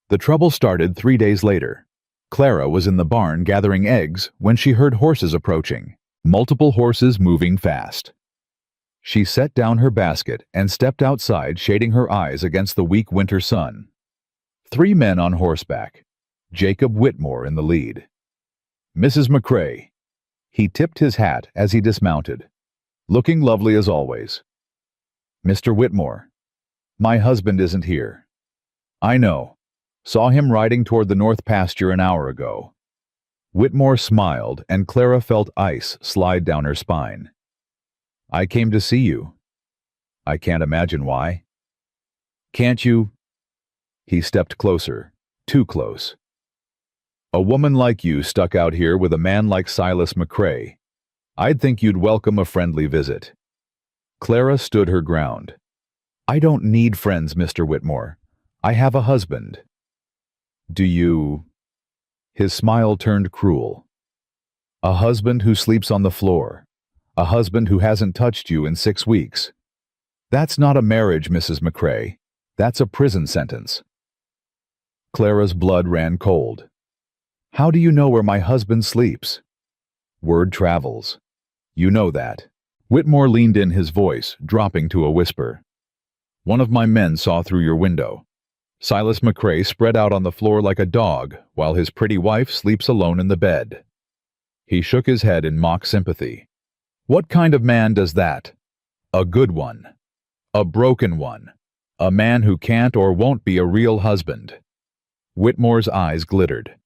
[SPEAKER 1] The trouble started 3 days later. Clara was in the barn gathering eggs when she heard horses approaching, multiple horses moving fast. She set down her basket and stepped outside, shading her eyes against the weak winter sun. 3 men on horseback, Jacob Whitmore in the lead. "Mrs. McCrae." He tipped his hat as he dismounted, looking lovely as always. "Mr. Whitmore, my husband isn't here." "I know. Saw him riding toward the north pasture an hour ago." Whitmore smiled, and Clara felt ice slide down her spine. "I came to see you." "I can't imagine why." "Can't you?" He stepped closer, too close. "A woman like you stuck out here with a man like Silas McCrae. I'd think you'd welcome a friendly visit." Clara stood her ground. "I don't need friends, Mr. Whitmore. I have a husband." "Do you?" His smile turned cruel. "A husband who sleeps on the floor. A husband who hasn't touched you in 6 weeks. That's not a marriage, Mrs. McCrae. That's a prison sentence." Clara's blood ran cold. "How do you know where my husband sleeps?" "Word travels. You know that." Whitmore leaned in, his voice dropping to a whisper. "One of my men saw through your window. Silas McCrae spread out on the floor like a dog while his pretty wife sleeps alone in the bed." He shook his head in mock sympathy. "What kind of man does that? A good one. A broken one. A man who can't or won't be a real husband." Whitmore's eyes glittered.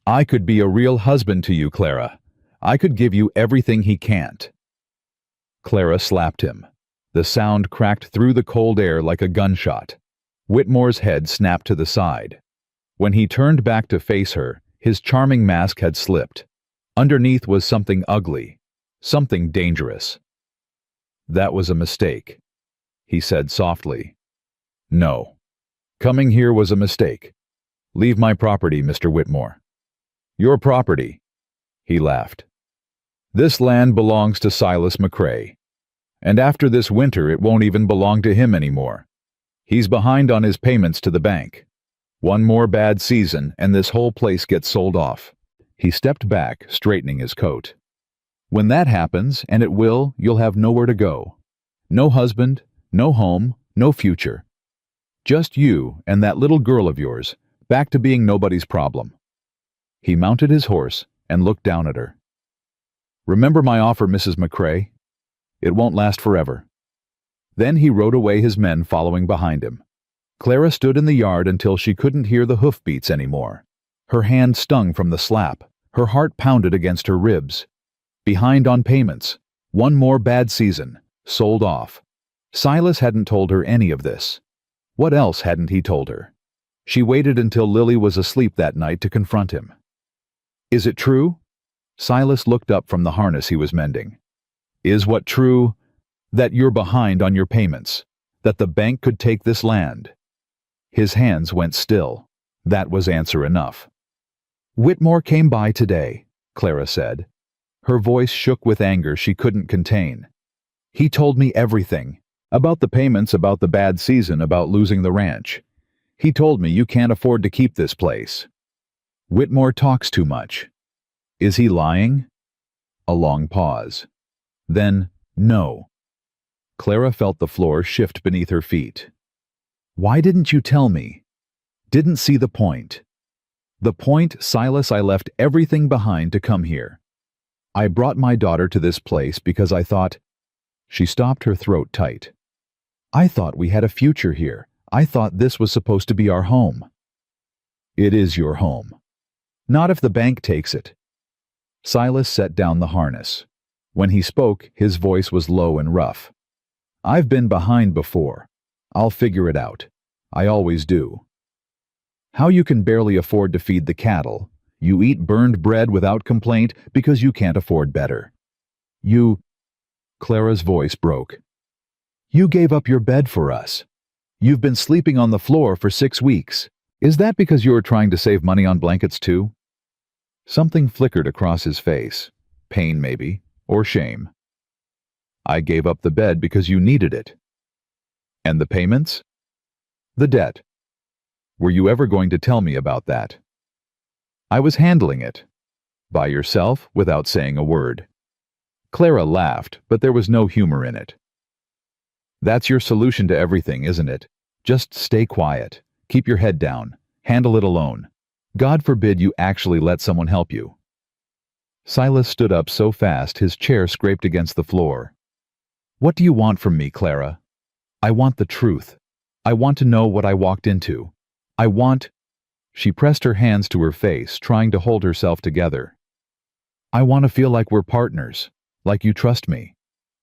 [SPEAKER 1] "I could be a real husband to you, Clara. I could give you everything he can't." Clara slapped him. The sound cracked through the cold air like a gunshot. Whitmore's head snapped to the side. When he turned back to face her, his charming mask had slipped. Underneath was something ugly, something dangerous. "That was a mistake," he said softly. "No. Coming here was a mistake. Leave my property, Mr. Whitmore." "Your property?" He laughed. "This land belongs to Silas McCrae. And after this winter it won't even belong to him anymore. He's behind on his payments to the bank. One more bad season and this whole place gets sold off." He stepped back, straightening his coat. "When that happens, and it will, you'll have nowhere to go. No husband, no home, no future. Just you and that little girl of yours, back to being nobody's problem." He mounted his horse and looked down at her. "Remember my offer, Mrs. McCrae. It won't last forever." Then he rode away, his men following behind him. Clara stood in the yard until she couldn't hear the hoofbeats anymore. Her hand stung from the slap. Her heart pounded against her ribs. Behind on payments. One more bad season. Sold off. Silas hadn't told her any of this. What else hadn't he told her? She waited until Lily was asleep that night to confront him. "Is it true?" Silas looked up from the harness he was mending. "Is what true? That you're behind on your payments? That the bank could take this land?" His hands went still. That was answer enough. "Whitmore came by today," Clara said. Her voice shook with anger she couldn't contain. "He told me everything. About the payments, about the bad season, about losing the ranch. He told me you can't afford to keep this place." "Whitmore talks too much." "Is he lying?" A long pause. Then, "No." Clara felt the floor shift beneath her feet. "Why didn't you tell me?" "Didn't see the point." "The point, Silas, I left everything behind to come here. I brought my daughter to this place because I thought—" She stopped, her throat tight. "I thought we had a future here. I thought this was supposed to be our home." "It is your home." "Not if the bank takes it." Silas set down the harness. When he spoke, his voice was low and rough. "I've been behind before. I'll figure it out. I always do. How you can barely afford to feed the cattle. You eat burned bread without complaint because you can't afford better. You—" Clara's voice broke. "You gave up your bed for us. You've been sleeping on the floor for 6 weeks. Is that because you were trying to save money on blankets too?" Something flickered across his face. Pain, maybe, or shame. I gave up the bed because you needed it. And the payments? The debt. Were you ever going to tell me about that? I was handling it. By yourself, without saying a word. Clara laughed, but there was no humor in it. That's your solution to everything, isn't it? Just stay quiet. Keep your head down. Handle it alone. God forbid you actually let someone help you. Silas stood up so fast his chair scraped against the floor. What do you want from me, Clara? I want the truth. I want to know what I walked into. I want... She pressed her hands to her face, trying to hold herself together. I want to feel like we're partners, like you trust me,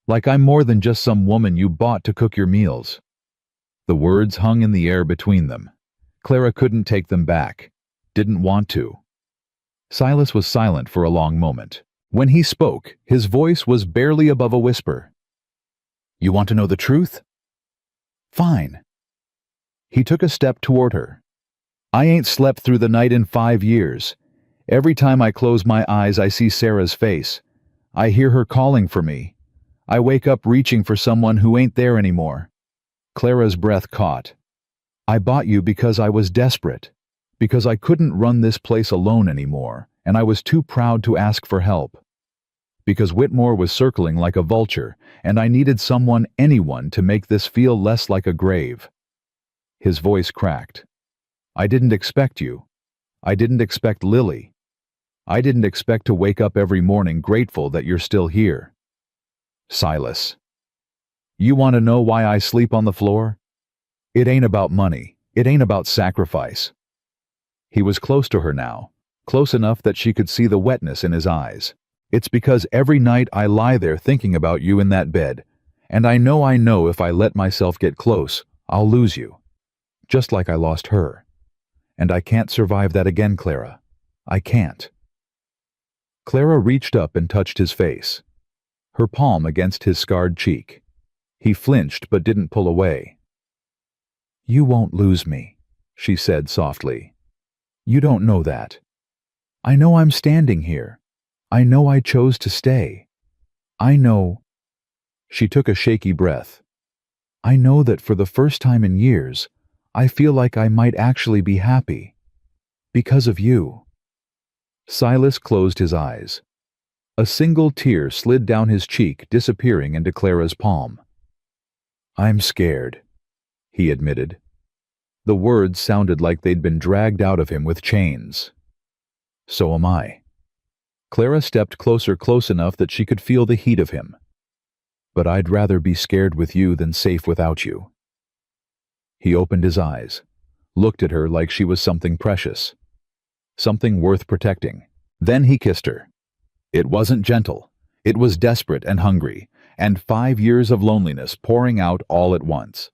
[SPEAKER 1] like I'm more than just some woman you bought to cook your meals. The words hung in the air between them. Clara couldn't take them back, didn't want to. Silas was silent for a long moment. When he spoke, his voice was barely above a whisper. You want to know the truth? Fine. He took a step toward her. I ain't slept through the night in 5 years. Every time I close my eyes, I see Sarah's face. I hear her calling for me. I wake up reaching for someone who ain't there anymore. Clara's breath caught. I bought you because I was desperate, because I couldn't run this place alone anymore, and I was too proud to ask for help. Because Whitmore was circling like a vulture, and I needed someone, anyone, to make this feel less like a grave. His voice cracked. I didn't expect you. I didn't expect Lily. I didn't expect to wake up every morning grateful that you're still here. Silas. You want to know why I sleep on the floor? It ain't about money. It ain't about sacrifice. He was close to her now, close enough that she could see the wetness in his eyes. It's because every night I lie there thinking about you in that bed, and I know if I let myself get close, I'll lose you. Just like I lost her. And I can't survive that again, Clara. I can't. Clara reached up and touched his face, her palm against his scarred cheek. He flinched but didn't pull away. You won't lose me, she said softly. You don't know that. I know I'm standing here. I know I chose to stay. I know... She took a shaky breath. I know that for the first time in years, I feel like I might actually be happy. Because of you. Silas closed his eyes. A single tear slid down his cheek, disappearing into Clara's palm. I'm scared, he admitted. The words sounded like they'd been dragged out of him with chains. So am I. Clara stepped closer, close enough that she could feel the heat of him. But I'd rather be scared with you than safe without you. He opened his eyes, looked at her like she was something precious, something worth protecting. Then he kissed her. It wasn't gentle. It was desperate and hungry, and 5 years of loneliness pouring out all at once.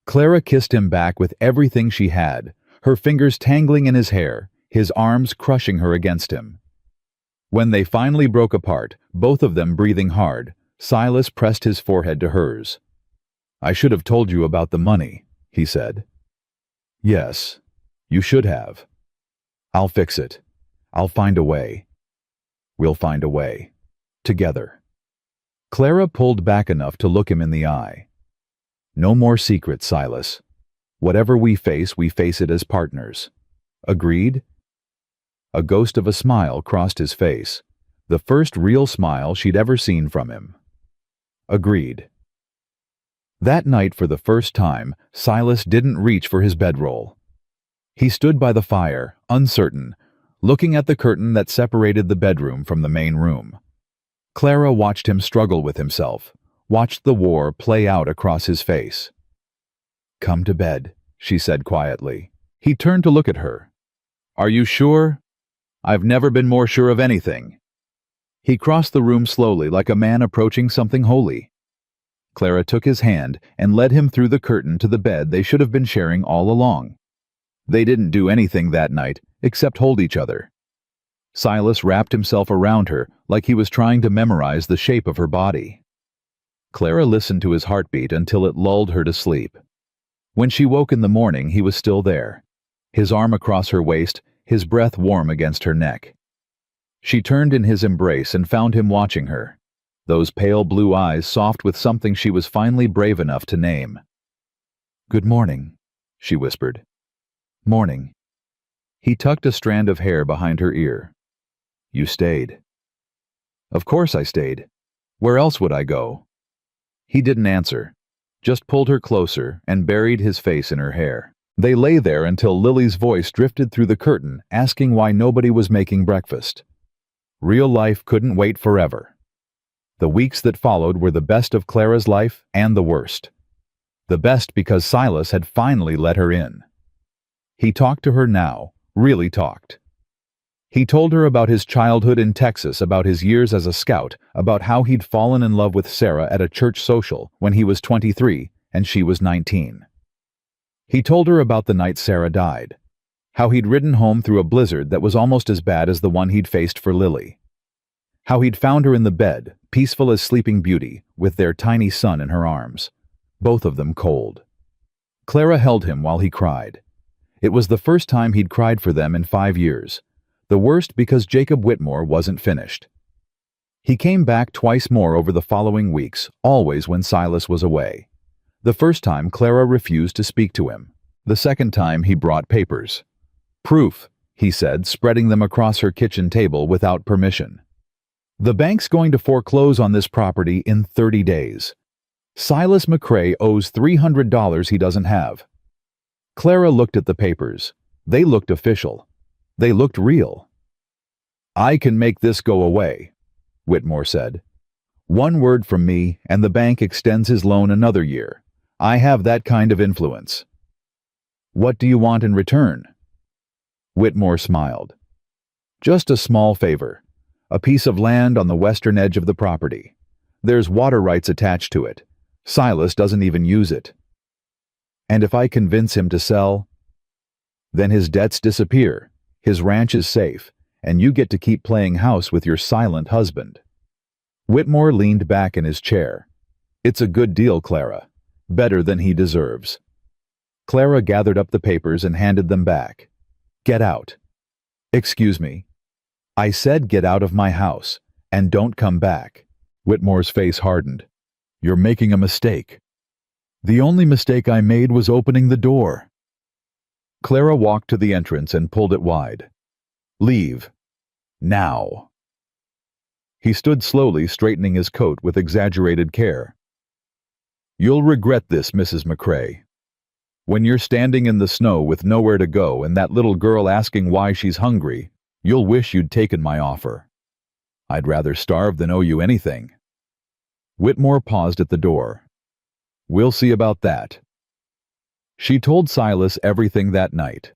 [SPEAKER 1] Clara kissed him back with everything she had, her fingers tangling in his hair, his arms crushing her against him. When they finally broke apart, both of them breathing hard, Silas pressed his forehead to hers. I should have told you about the money, he said. Yes, you should have. I'll fix it. I'll find a way. We'll find a way. Together. Clara pulled back enough to look him in the eye. No more secrets, Silas. Whatever we face it as partners. Agreed? A ghost of a smile crossed his face, the first real smile she'd ever seen from him. Agreed. That night, for the first time, Silas didn't reach for his bedroll. He stood by the fire, uncertain, looking at the curtain that separated the bedroom from the main room. Clara watched him struggle with himself, watched the war play out across his face. Come to bed, she said quietly. He turned to look at her. Are you sure? I've never been more sure of anything. He crossed the room slowly, like a man approaching something holy. Clara took his hand and led him through the curtain to the bed they should have been sharing all along. They didn't do anything that night except hold each other. Silas wrapped himself around her like he was trying to memorize the shape of her body. Clara listened to his heartbeat until it lulled her to sleep. When she woke in the morning, he was still there, his arm across her waist, his breath warm against her neck. She turned in his embrace and found him watching her, those pale blue eyes soft with something she was finally brave enough to name. "Good morning," she whispered. "Morning." He tucked a strand of hair behind her ear. "You stayed." "Of course I stayed. Where else would I go?" He didn't answer, just pulled her closer and buried his face in her hair. They lay there until Lily's voice drifted through the curtain asking why nobody was making breakfast. Real life couldn't wait forever. The weeks that followed were the best of Clara's life and the worst. The best because Silas had finally let her in. He talked to her now, really talked. He told her about his childhood in Texas, about his years as a scout, about how he'd fallen in love with Sarah at a church social when he was 23 and she was 19. He told her about the night Sarah died, how he'd ridden home through a blizzard that was almost as bad as the one he'd faced for Lily, how he'd found her in the bed, peaceful as Sleeping Beauty, with their tiny son in her arms, both of them cold. Clara held him while he cried. It was the first time he'd cried for them in 5 years. The worst because Jacob Whitmore wasn't finished. He came back twice more over the following weeks, always when Silas was away. The first time Clara refused to speak to him. The second time he brought papers. "Proof," he said, spreading them across her kitchen table without permission. "The bank's going to foreclose on this property in 30 days. Silas McCrae owes $300 he doesn't have." Clara looked at the papers. They looked official. They looked real. "I can make this go away," Whitmore said. "One word from me and the bank extends his loan another year. I have that kind of influence." "What do you want in return?" Whitmore smiled. "Just a small favor. A piece of land on the western edge of the property. There's water rights attached to it. Silas doesn't even use it. And if I convince him to sell, then his debts disappear. His ranch is safe, and you get to keep playing house with your silent husband." Whitmore leaned back in his chair. "It's a good deal, Clara. Better than he deserves." Clara gathered up the papers and handed them back. "Get out." "Excuse me. I said get out of my house, and don't come back." Whitmore's face hardened. "You're making a mistake." "The only mistake I made was opening the door." Clara walked to the entrance and pulled it wide. "Leave. Now." He stood slowly, straightening his coat with exaggerated care. "You'll regret this, Mrs. McCrae. When you're standing in the snow with nowhere to go and that little girl asking why she's hungry, you'll wish you'd taken my offer. I'd rather starve than owe you anything." Whitmore paused at the door. "We'll see about that." She told Silas everything that night.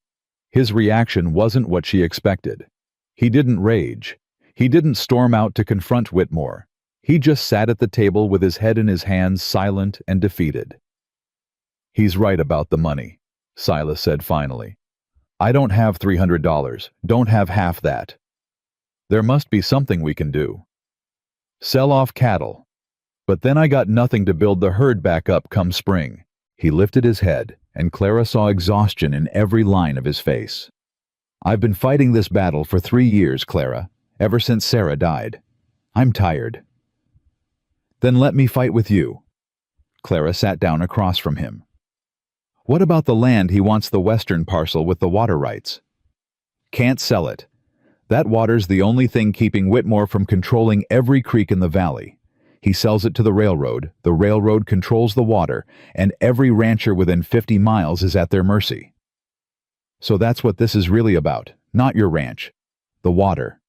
[SPEAKER 1] His reaction wasn't what she expected. He didn't rage. He didn't storm out to confront Whitmore. He just sat at the table with his head in his hands, silent and defeated. "He's right about the money," Silas said finally. "I don't have $300, don't have half that. There must be something we can do. Sell off cattle. But then I got nothing to build the herd back up come spring." He lifted his head, and Clara saw exhaustion in every line of his face. "I've been fighting this battle for 3 years, Clara, ever since Sarah died. I'm tired." "Then let me fight with you." Clara sat down across from him. "What about the land he wants, the western parcel with the water rights?" "Can't sell it. That water's the only thing keeping Whitmore from controlling every creek in the valley. He sells it to the railroad controls the water, and every rancher within 50 miles is at their mercy." "So that's what this is really about, not your ranch. The water.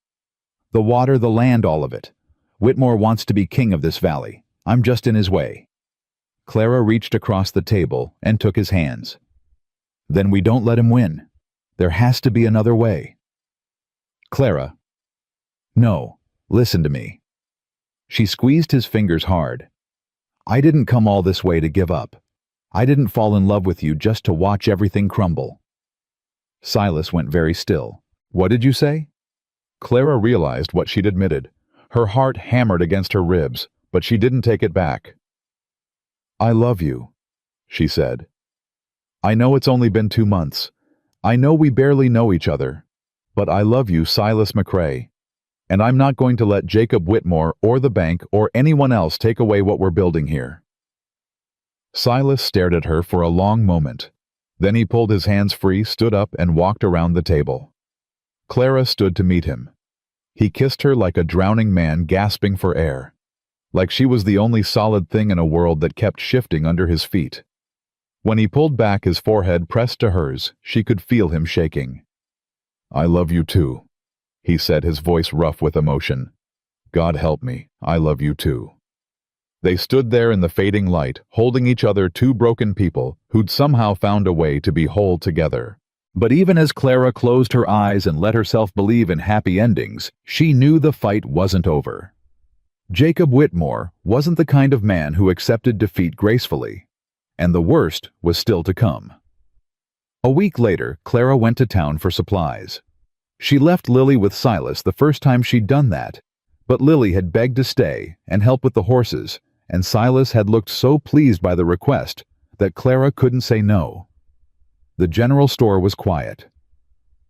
[SPEAKER 1] The water, the land, all of it. Whitmore wants to be king of this valley. I'm just in his way." Clara reached across the table and took his hands. "Then we don't let him win. There has to be another way." "Clara." "No, listen to me." She squeezed his fingers hard. "I didn't come all this way to give up. I didn't fall in love with you just to watch everything crumble." Silas went very still. "What did you say?" Clara realized what she'd admitted. Her heart hammered against her ribs, but she didn't take it back. "I love you," she said. "I know it's only been 2 months. I know we barely know each other. But I love you, Silas McCrae. And I'm not going to let Jacob Whitmore or the bank or anyone else take away what we're building here." Silas stared at her for a long moment. Then he pulled his hands free, stood up, and walked around the table. Clara stood to meet him. He kissed her like a drowning man gasping for air, like she was the only solid thing in a world that kept shifting under his feet. When he pulled back, his forehead pressed to hers, she could feel him shaking. "I love you too," he said, his voice rough with emotion. "God help me, I love you too." They stood there in the fading light, holding each other, two broken people who'd somehow found a way to be whole together. But even as Clara closed her eyes and let herself believe in happy endings, she knew the fight wasn't over. Jacob Whitmore wasn't the kind of man who accepted defeat gracefully, and the worst was still to come. A week later, Clara went to town for supplies. She left Lily with Silas the first time she'd done that, but Lily had begged to stay and help with the horses, and Silas had looked so pleased by the request that Clara couldn't say no. The general store was quiet.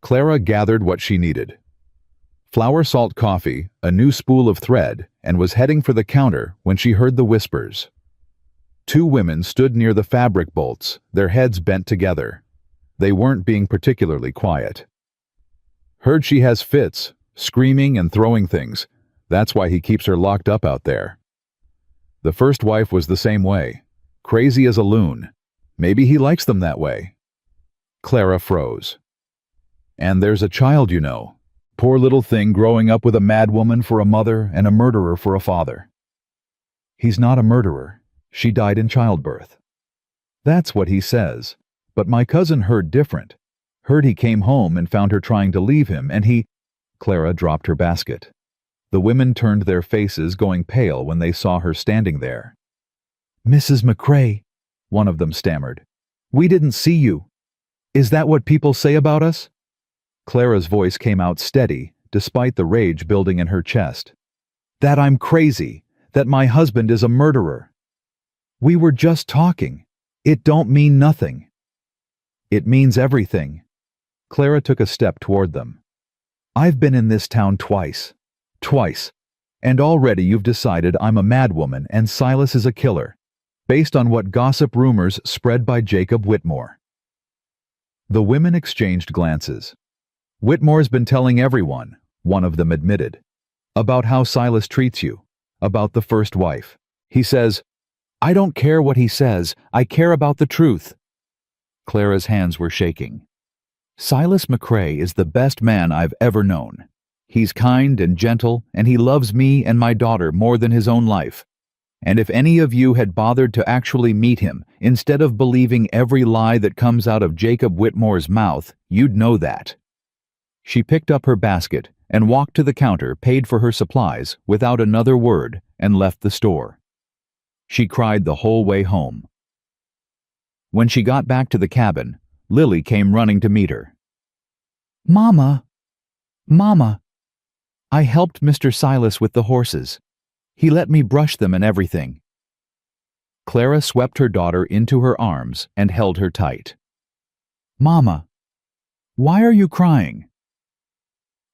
[SPEAKER 1] Clara gathered what she needed: flour, salt, coffee, a new spool of thread, and was heading for the counter when she heard the whispers. Two women stood near the fabric bolts, their heads bent together. They weren't being particularly quiet. "Heard she has fits, screaming and throwing things. That's why he keeps her locked up out there." The first wife was the same way, crazy as a loon. Maybe he likes them that way. Clara froze. "And there's a child, you know. Poor little thing growing up with a mad woman for a mother and a murderer for a father." "He's not a murderer. She died in childbirth." "That's what he says. But my cousin heard different. Heard he came home and found her trying to leave him, and he—" Clara dropped her basket. The women turned their faces, going pale when they saw her standing there. "Mrs. McCrae," one of them stammered. "We didn't see you. Is that what people say about us?" Clara's voice came out steady, despite the rage building in her chest. "That I'm crazy. That my husband is a murderer. We were just talking. It don't mean nothing." "It means everything." Clara took a step toward them. "I've been in this town twice. And already you've decided I'm a madwoman and Silas is a killer, based on what gossip rumors spread by Jacob Whitmore." The women exchanged glances. "Whitmore's been telling everyone," one of them admitted, "about how Silas treats you, about the first wife. He says—" "I don't care what he says, I care about the truth." Clara's hands were shaking. "Silas McCrae is the best man I've ever known. He's kind and gentle, and he loves me and my daughter more than his own life. And if any of you had bothered to actually meet him, instead of believing every lie that comes out of Jacob Whitmore's mouth, you'd know that." She picked up her basket and walked to the counter, paid for her supplies without another word, and left the store. She cried the whole way home. When she got back to the cabin, Lily came running to meet her. Mama! I helped Mr. Silas with the horses. He let me brush them and everything." Clara swept her daughter into her arms and held her tight. "Mama, why are you crying?"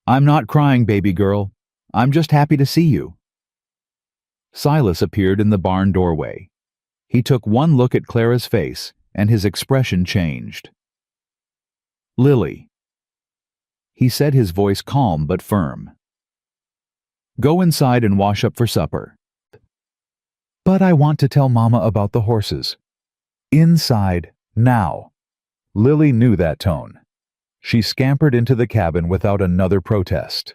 [SPEAKER 1] "I'm not crying, baby girl. I'm just happy to see you." Silas appeared in the barn doorway. He took one look at Clara's face, and his expression changed. "Lily," he said, his voice calm but firm. "Go inside and wash up for supper." "But I want to tell Mama about the horses." "Inside, now." Lily knew that tone. She scampered into the cabin without another protest.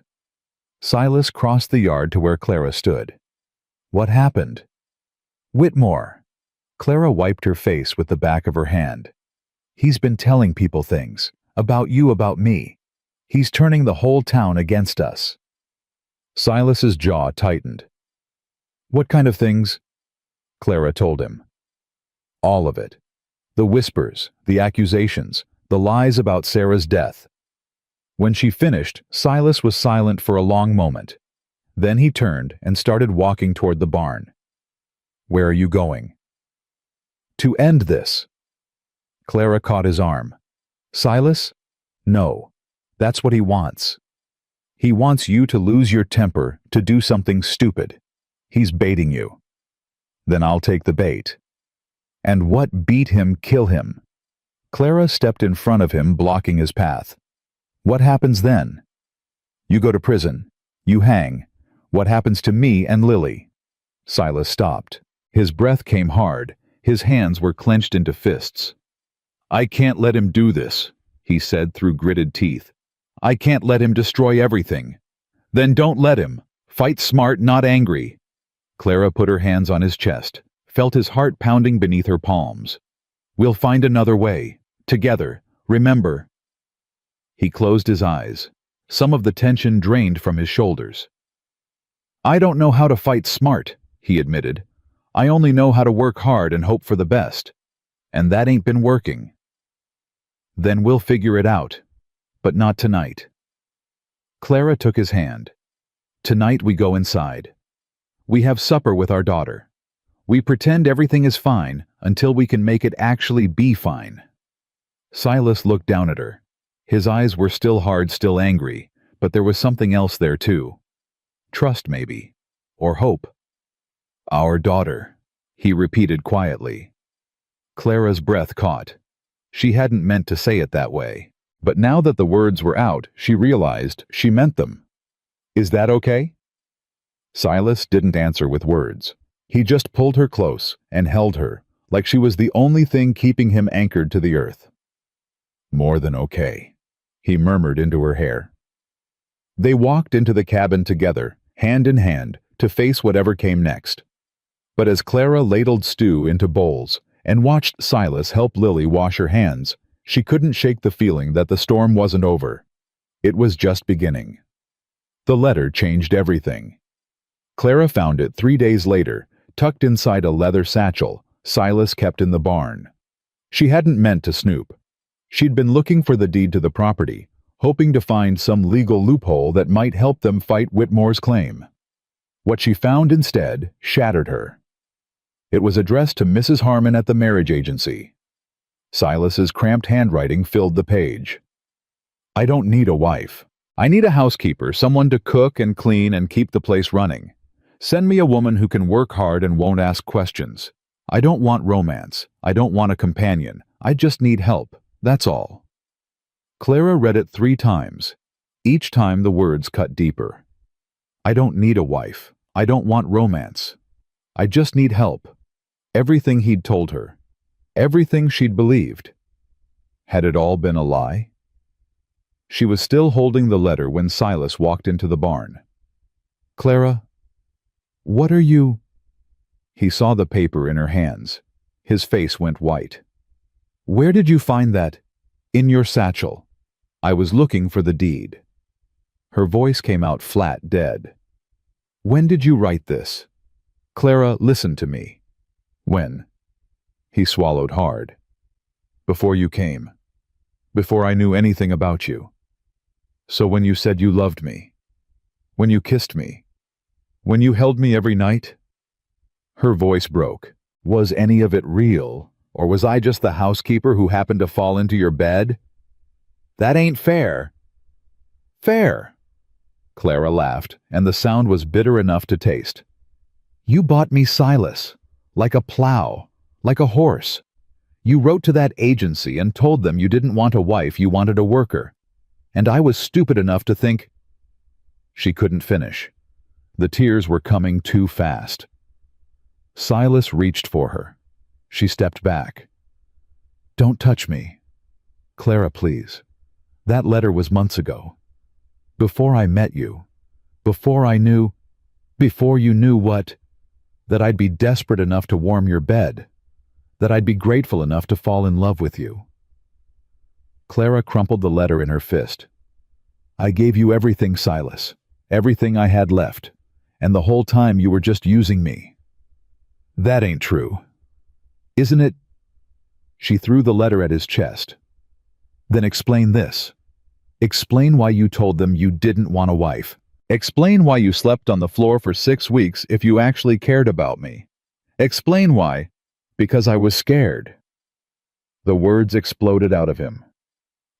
[SPEAKER 1] Silas crossed the yard to where Clara stood. "What happened?" "Whitmore." Clara wiped her face with the back of her hand. "He's been telling people things. About you, about me. He's turning the whole town against us." Silas's jaw tightened. "What kind of things?" Clara told him. All of it. The whispers, the accusations, the lies about Sarah's death. When she finished, Silas was silent for a long moment. Then he turned and started walking toward the barn. "Where are you going?" "To end this." Clara caught his arm. "Silas? No. That's what he wants." He wants you to lose your temper, to do something stupid. He's baiting you. Then I'll take the bait. And what? Beat him, kill him. Clara stepped in front of him, blocking his path. What happens then? You go to prison. You hang. What happens to me and Lily? Silas stopped. His breath came hard. His hands were clenched into fists. I can't let him do this, he said through gritted teeth. I can't let him destroy everything. Then don't let him. Fight smart, not angry. Clara put her hands on his chest, felt his heart pounding beneath her palms. We'll find another way. Together. Remember. He closed his eyes. Some of the tension drained from his shoulders. I don't know how to fight smart, he admitted. I only know how to work hard and hope for the best. And that ain't been working. Then we'll figure it out. But not tonight. Clara took his hand. Tonight we go inside. We have supper with our daughter. We pretend everything is fine until we can make it actually be fine. Silas looked down at her. His eyes were still hard, still angry, but there was something else there too. Trust, maybe. Or hope. Our daughter, he repeated quietly. Clara's breath caught. She hadn't meant to say it that way, but now that the words were out, she realized she meant them. Is that okay? Silas didn't answer with words. He just pulled her close and held her, like she was the only thing keeping him anchored to the earth. More than okay, he murmured into her hair. They walked into the cabin together, hand in hand, to face whatever came next. But as Clara ladled stew into bowls and watched Silas help Lily wash her hands, she couldn't shake the feeling that the storm wasn't over. It was just beginning. The letter changed everything. Clara found it 3 days later, tucked inside a leather satchel Silas kept in the barn. She hadn't meant to snoop. She'd been looking for the deed to the property, hoping to find some legal loophole that might help them fight Whitmore's claim. What she found instead shattered her. It was addressed to Mrs. Harmon at the marriage agency. Silas's cramped handwriting filled the page. I don't need a wife. I need a housekeeper, someone to cook and clean and keep the place running. Send me a woman who can work hard and won't ask questions. I don't want romance. I don't want a companion. I just need help. That's all. Clara read it 3 times. Each time the words cut deeper. I don't need a wife. I don't want romance. I just need help. Everything he'd told her. Everything she'd believed. Had it all been a lie? She was still holding the letter when Silas walked into the barn. Clara, what are you? He saw the paper in her hands. His face went white. Where did you find that? In your satchel. I was looking for the deed. Her voice came out flat, dead. When did you write this? Clara, listen to me. When? He swallowed hard. Before you came. Before I knew anything about you. So when you said you loved me. When you kissed me. When you held me every night. Her voice broke. Was any of it real, or was I just the housekeeper who happened to fall into your bed? That ain't fair. Fair. Clara laughed, and the sound was bitter enough to taste. You bought me Silas, like a plow, like a horse. You wrote to that agency and told them you didn't want a wife, you wanted a worker. And I was stupid enough to think... She couldn't finish. The tears were coming too fast. Silas reached for her. She stepped back. Don't touch me. Clara, please. That letter was months ago. Before I met you. Before I knew... Before you knew what? That I'd be desperate enough to warm your bed. That I'd be grateful enough to fall in love with you. Clara crumpled the letter in her fist. I gave you everything, Silas. Everything I had left. And the whole time you were just using me. That ain't true. Isn't it? She threw the letter at his chest. Then explain this. Explain why you told them you didn't want a wife. Explain why you slept on the floor for 6 weeks if you actually cared about me. Explain why. Because I was scared. The words exploded out of him.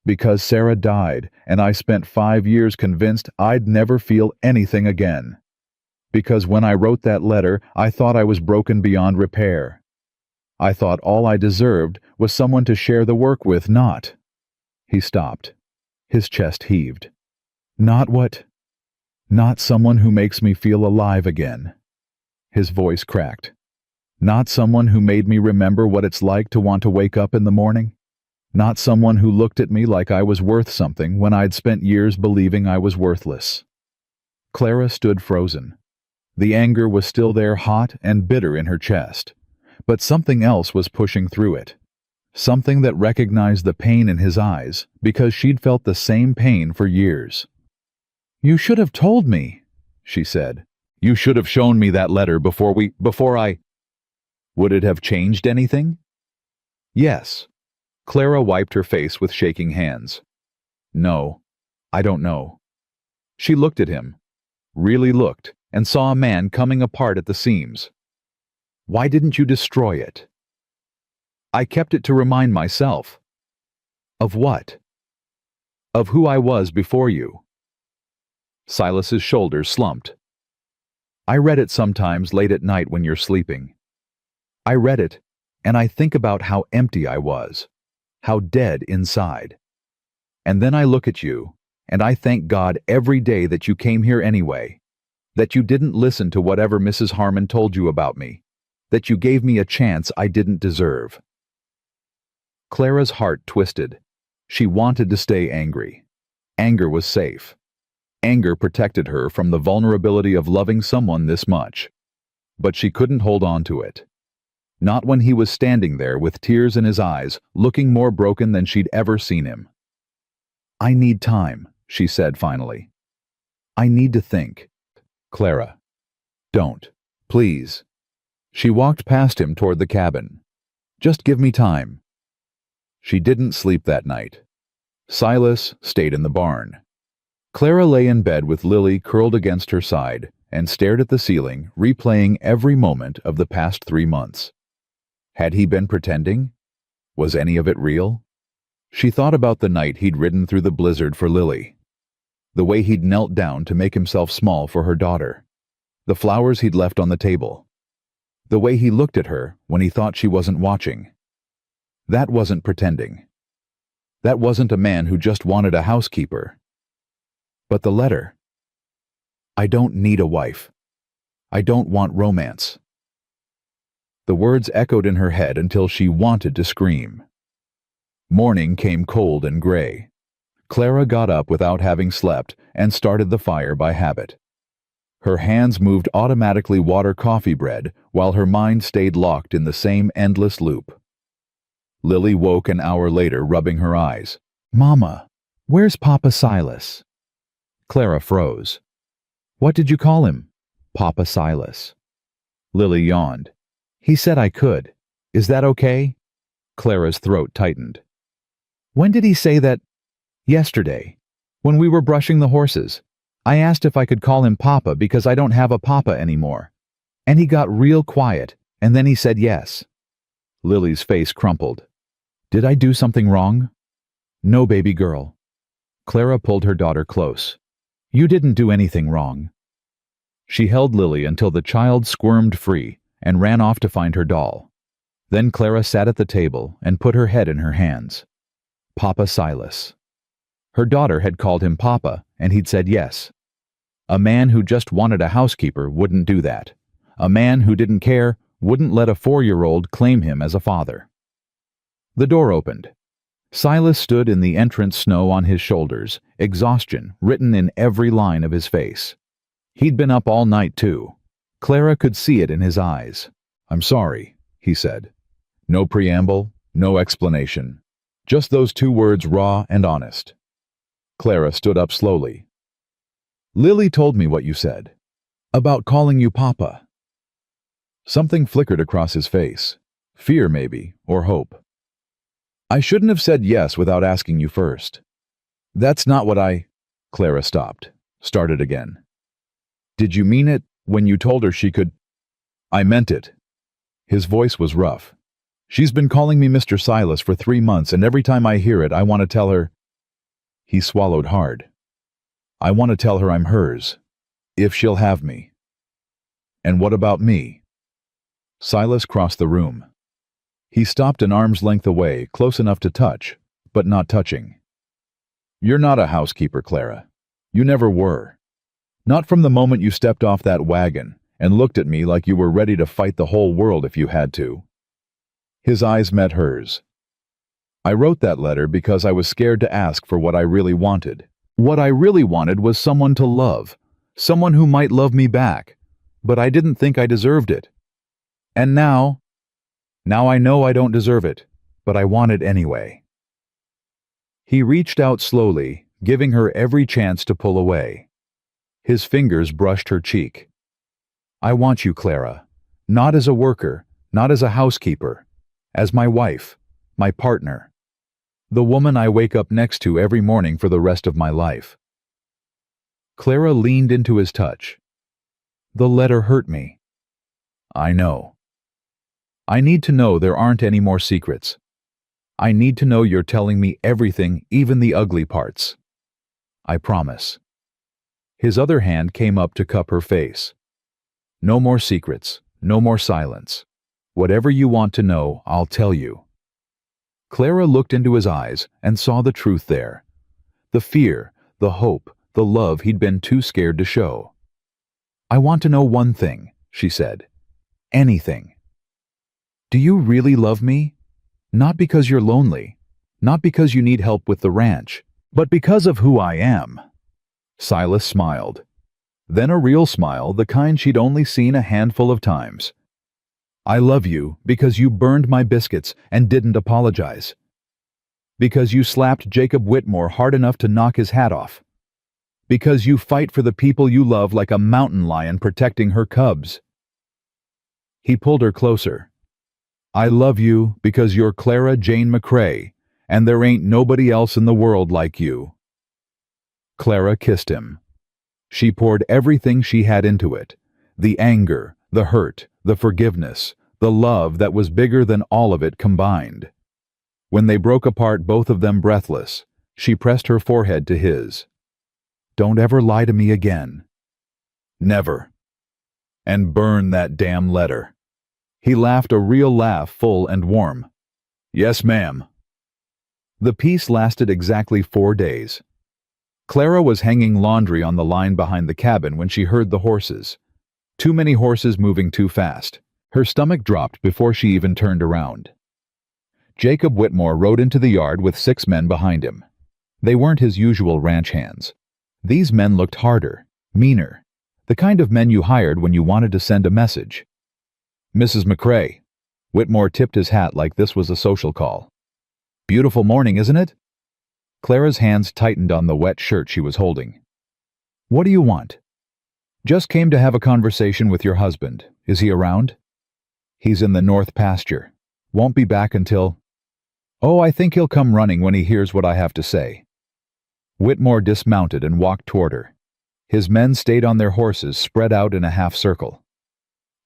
[SPEAKER 1] Because Sarah died, and I spent 5 years convinced I'd never feel anything again. Because when I wrote that letter, I thought I was broken beyond repair. I thought all I deserved was someone to share the work with, not. He stopped. His chest heaved. Not what? Not someone who makes me feel alive again. His voice cracked. Not someone who made me remember what it's like to want to wake up in the morning. Not someone who looked at me like I was worth something when I'd spent years believing I was worthless. Clara stood frozen. The anger was still there, hot and bitter in her chest. But something else was pushing through it. Something that recognized the pain in his eyes, because she'd felt the same pain for years. "You should have told me," she said. "You should have shown me that letter before I—" Would it have changed anything? Yes. Clara wiped her face with shaking hands. No, I don't know. She looked at him, really looked, and saw a man coming apart at the seams. Why didn't you destroy it? I kept it to remind myself. Of what? Of who I was before you. Silas's shoulders slumped. I read it sometimes late at night when you're sleeping. I read it, and I think about how empty I was, how dead inside. And then I look at you, and I thank God every day that you came here anyway, that you didn't listen to whatever Mrs. Harmon told you about me, that you gave me a chance I didn't deserve. Clara's heart twisted. She wanted to stay angry. Anger was safe. Anger protected her from the vulnerability of loving someone this much. But she couldn't hold on to it. Not when he was standing there with tears in his eyes, looking more broken than she'd ever seen him. I need time, she said finally. I need to think. Clara. Don't. Please. She walked past him toward the cabin. Just give me time. She didn't sleep that night. Silas stayed in the barn. Clara lay in bed with Lily curled against her side and stared at the ceiling, replaying every moment of the past 3 months. Had he been pretending? Was any of it real? She thought about the night he'd ridden through the blizzard for Lily. The way he'd knelt down to make himself small for her daughter. The flowers he'd left on the table. The way he looked at her when he thought she wasn't watching. That wasn't pretending. That wasn't a man who just wanted a housekeeper. But the letter. I don't need a wife. I don't want romance. The words echoed in her head until she wanted to scream. Morning came cold and gray. Clara got up without having slept and started the fire by habit. Her hands moved automatically water coffee bread while her mind stayed locked in the same endless loop. Lily woke an hour later, rubbing her eyes. Mama, where's Papa Silas? Clara froze. What did you call him? Papa Silas. Lily yawned. He said I could. Is that okay? Clara's throat tightened. When did he say that? Yesterday, when we were brushing the horses. I asked if I could call him Papa because I don't have a papa anymore. And he got real quiet, and then he said yes. Lily's face crumpled. Did I do something wrong? No, baby girl. Clara pulled her daughter close. You didn't do anything wrong. She held Lily until the child squirmed free and ran off to find her doll. Then Clara sat at the table and put her head in her hands. Papa Silas. Her daughter had called him Papa, and he'd said yes. A man who just wanted a housekeeper wouldn't do that. A man who didn't care wouldn't let a 4-year-old claim him as a father. The door opened. Silas stood in the entrance, snow on his shoulders, exhaustion written in every line of his face. He'd been up all night, too. Clara could see it in his eyes. I'm sorry, he said. No preamble, no explanation. Just those 2 words, raw and honest. Clara stood up slowly. Lily told me what you said. About calling you Papa. Something flickered across his face. Fear, maybe, or hope. I shouldn't have said yes without asking you first. That's not what I... Clara stopped, started again. Did you mean it when you told her she could... I meant it. His voice was rough. She's been calling me Mr. Silas for 3 months, and every time I hear it, I want to tell her, He swallowed hard. I want to tell her I'm hers, if she'll have me. And what about me? Silas crossed the room. He stopped an arm's length away, close enough to touch, but not touching. You're not a housekeeper, Clara. You never were. Not from the moment you stepped off that wagon and looked at me like you were ready to fight the whole world if you had to. His eyes met hers. I wrote that letter because I was scared to ask for what I really wanted. What I really wanted was someone to love, someone who might love me back, but I didn't think I deserved it. And now I know I don't deserve it, but I want it anyway. He reached out slowly, giving her every chance to pull away. His fingers brushed her cheek. I want you, Clara, not as a worker, not as a housekeeper, as my wife, my partner, the woman I wake up next to every morning for the rest of my life. Clara leaned into his touch. The letter hurt me. I know. I need to know there aren't any more secrets. I need to know you're telling me everything, even the ugly parts. I promise. His other hand came up to cup her face. No more secrets, no more silence. Whatever you want to know, I'll tell you. Clara looked into his eyes and saw the truth there. The fear, the hope, the love he'd been too scared to show. I want to know one thing, she said. Anything. Do you really love me? Not because you're lonely, not because you need help with the ranch, but because of who I am. Silas smiled. Then a real smile, the kind she'd only seen a handful of times. I love you because you burned my biscuits and didn't apologize. Because you slapped Jacob Whitmore hard enough to knock his hat off. Because you fight for the people you love like a mountain lion protecting her cubs. He pulled her closer. I love you because you're Clara Jane McCrae, and there ain't nobody else in the world like you. Clara kissed him. She poured everything she had into it, the anger, the hurt, the forgiveness, the love that was bigger than all of it combined. When they broke apart, both of them breathless, she pressed her forehead to his. Don't ever lie to me again. Never. And burn that damn letter. He laughed a real laugh, full and warm. Yes, ma'am. The peace lasted exactly 4 days. Clara was hanging laundry on the line behind the cabin when she heard the horses. Too many horses moving too fast. Her stomach dropped before she even turned around. Jacob Whitmore rode into the yard with 6 men behind him. They weren't his usual ranch hands. These men looked harder, meaner, the kind of men you hired when you wanted to send a message. Mrs. McCrae. Whitmore tipped his hat like this was a social call. Beautiful morning, isn't it? Clara's hands tightened on the wet shirt she was holding. What do you want? Just came to have a conversation with your husband. Is he around? He's in the north pasture. Won't be back until... Oh, I think he'll come running when he hears what I have to say. Whitmore dismounted and walked toward her. His men stayed on their horses, spread out in a half circle.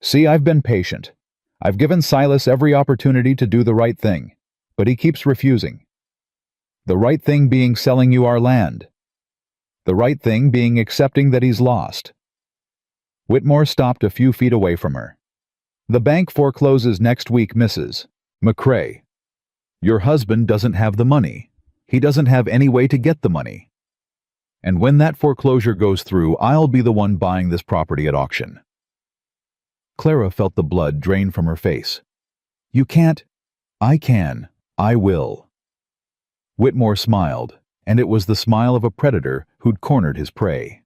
[SPEAKER 1] See, I've been patient. I've given Silas every opportunity to do the right thing, but he keeps refusing. The right thing being selling you our land. The right thing being accepting that he's lost. Whitmore stopped a few feet away from her. The bank forecloses next week, Mrs. McCrae. Your husband doesn't have the money. He doesn't have any way to get the money. And when that foreclosure goes through, I'll be the one buying this property at auction. Clara felt the blood drain from her face. You can't. I can. I will. Whitmore smiled, and it was the smile of a predator who'd cornered his prey.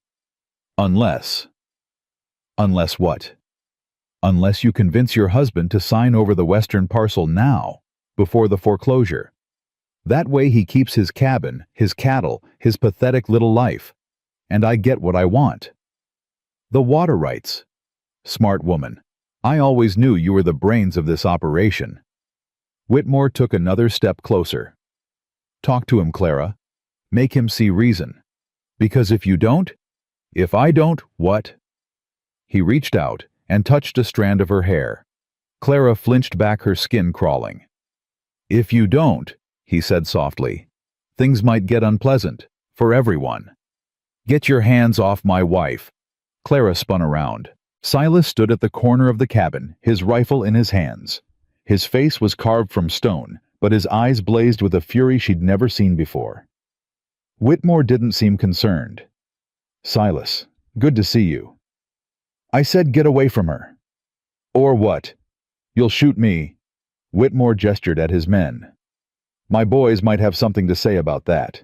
[SPEAKER 1] Unless... Unless what? Unless you convince your husband to sign over the western parcel now, before the foreclosure. That way he keeps his cabin, his cattle, his pathetic little life. And I get what I want. The water rights. Smart woman. I always knew you were the brains of this operation. Whitmore took another step closer. Talk to him, Clara. Make him see reason. Because if you don't, if I don't, what? He reached out and touched a strand of her hair. Clara flinched back, her skin crawling. If you don't, he said softly, things might get unpleasant, For everyone. Get your hands off my wife. Clara spun around. Silas stood at the corner of the cabin, his rifle in his hands. His face was carved from stone, but his eyes blazed with a fury she'd never seen before. Whitmore didn't seem concerned. Silas, good to see you. I said get away from her. Or what? You'll shoot me. Whitmore gestured at his men. My boys might have something to say about that.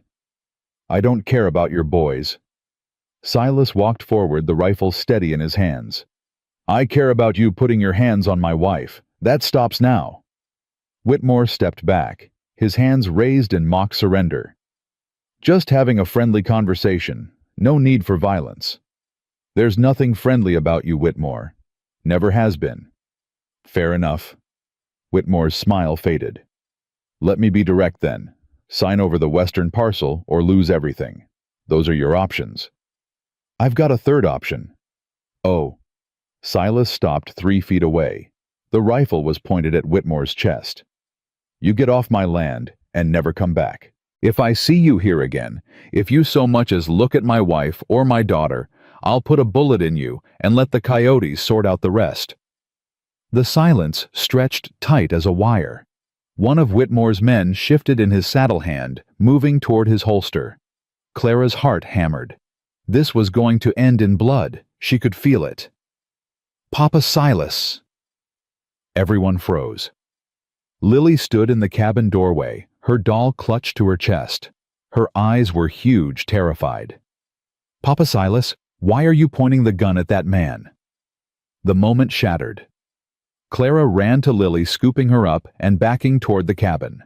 [SPEAKER 1] I don't care about your boys. Silas walked forward, the rifle steady in his hands. I care about you putting your hands on my wife. That stops now. Whitmore stepped back, his hands raised in mock surrender. Just having a friendly conversation. No need for violence. There's nothing friendly about you, Whitmore. Never has been. Fair enough. Whitmore's smile faded. Let me be direct then. Sign over the western parcel or lose everything. Those are your options. I've got a third option. Oh. Silas stopped 3 feet away. The rifle was pointed at Whitmore's chest. You get off my land and never come back. If I see you here again, if you so much as look at my wife or my daughter, I'll put a bullet in you and let the coyotes sort out the rest. The silence stretched tight as a wire. One of Whitmore's men shifted in his saddle hand, moving toward his holster. Clara's heart hammered. This was going to end in blood. She could feel it. Papa Silas! Everyone froze. Lily stood in the cabin doorway, her doll clutched to her chest. Her eyes were huge, terrified. Papa Silas, why are you pointing the gun at that man? The moment shattered. Clara ran to Lily, scooping her up and backing toward the cabin.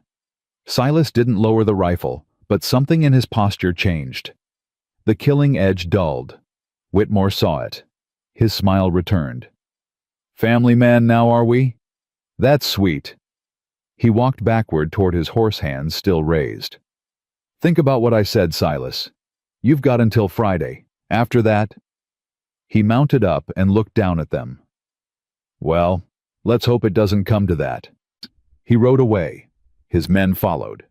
[SPEAKER 1] Silas didn't lower the rifle, but something in his posture changed. The killing edge dulled. Whitmore saw it. His smile returned. Family man now, are we? That's sweet. He walked backward toward his horse hands still raised. Think about what I said, Silas. You've got until Friday. After that... He mounted up and looked down at them. Well, let's hope it doesn't come to that. He rode away. His men followed.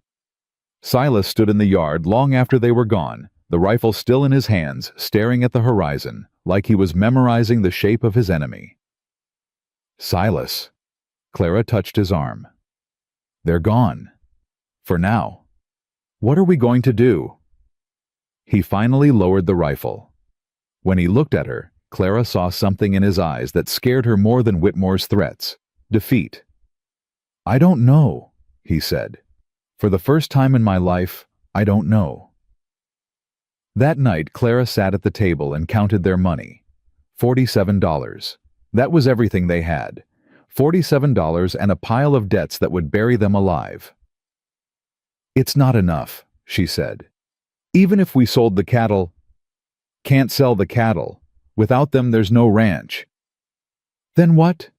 [SPEAKER 1] Silas stood in the yard long after they were gone, the rifle still in his hands, staring at the horizon, like he was memorizing the shape of his enemy. Silas. Clara touched his arm. They're gone. For now. What are we going to do? He finally lowered the rifle. When he looked at her, Clara saw something in his eyes that scared her more than Whitmore's threats. Defeat. I don't know, he said. For the first time in my life, I don't know. That night, Clara sat at the table and counted their money. $47. That was everything they had. $47 and a pile of debts that would bury them alive. It's not enough, she said. Even if we sold the cattle... Can't sell the cattle. Without them, there's no ranch. Then what?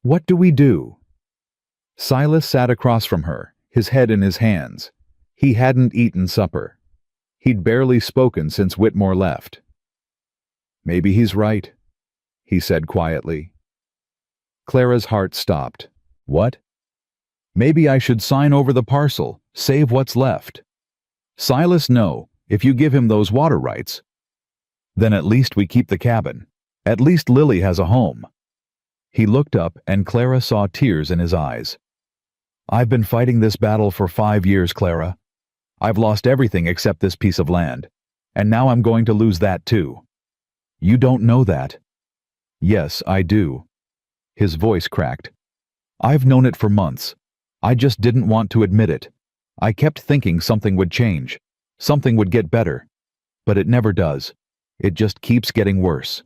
[SPEAKER 1] What do we do? Silas sat across from her, his head in his hands. He hadn't eaten supper. He'd barely spoken since Whitmore left. Maybe he's right, he said quietly. Clara's heart stopped. What? Maybe I should sign over the parcel, save what's left. Silas, no, if you give him those water rights. Then at least we keep the cabin. At least Lily has a home. He looked up and Clara saw tears in his eyes. I've been fighting this battle for 5 years, Clara. I've lost everything except this piece of land. And now I'm going to lose that too. You don't know that. Yes, I do. His voice cracked. I've known it for months. I just didn't want to admit it. I kept thinking something would change. Something would get better. But it never does. It just keeps getting worse.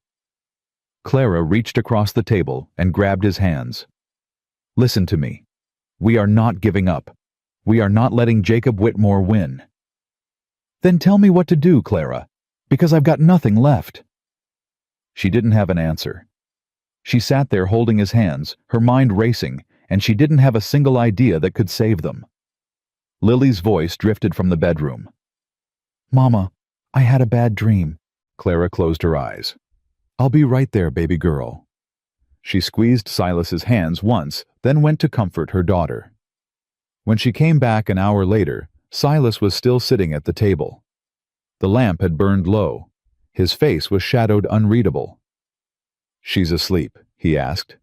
[SPEAKER 1] Clara reached across the table and grabbed his hands. Listen to me. We are not giving up. We are not letting Jacob Whitmore win. Then tell me what to do, Clara, because I've got nothing left. She didn't have an answer. She sat there holding his hands, her mind racing, and she didn't have a single idea that could save them. Lily's voice drifted from the bedroom. Mama, I had a bad dream. Clara closed her eyes. I'll be right there, baby girl. She squeezed Silas's hands once, then went to comfort her daughter. When she came back an hour later, Silas was still sitting at the table. The lamp had burned low. His face was shadowed unreadable. "She's asleep?" he asked.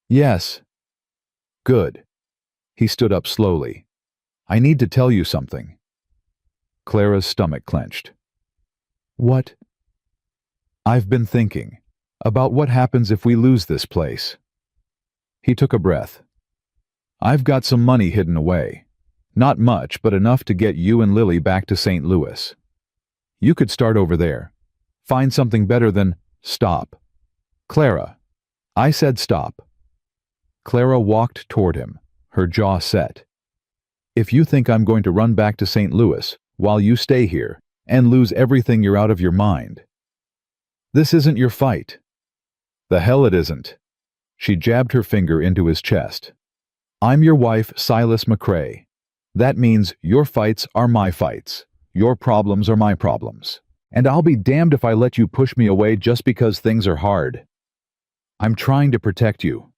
[SPEAKER 1] "Yes." "Good." He stood up slowly. "I need to tell you something." Clara's stomach clenched. "What?" "I've been thinking about what happens if we lose this place." He took a breath. "I've got some money hidden away. Not much, but enough to get you and Lily back to St. Louis. You could start over there. Find something better than—" "Stop." "Clara." "I said stop." Clara walked toward him, her jaw set. "If you think I'm going to run back to St. Louis while you stay here and lose everything, you're out of your mind. This isn't your fight." "The hell it isn't." She jabbed her finger into his chest. "I'm your wife, Silas McCrae. That means your fights are my fights. Your problems are my problems. And I'll be damned if I let you push me away just because things are hard. I'm trying to protect you.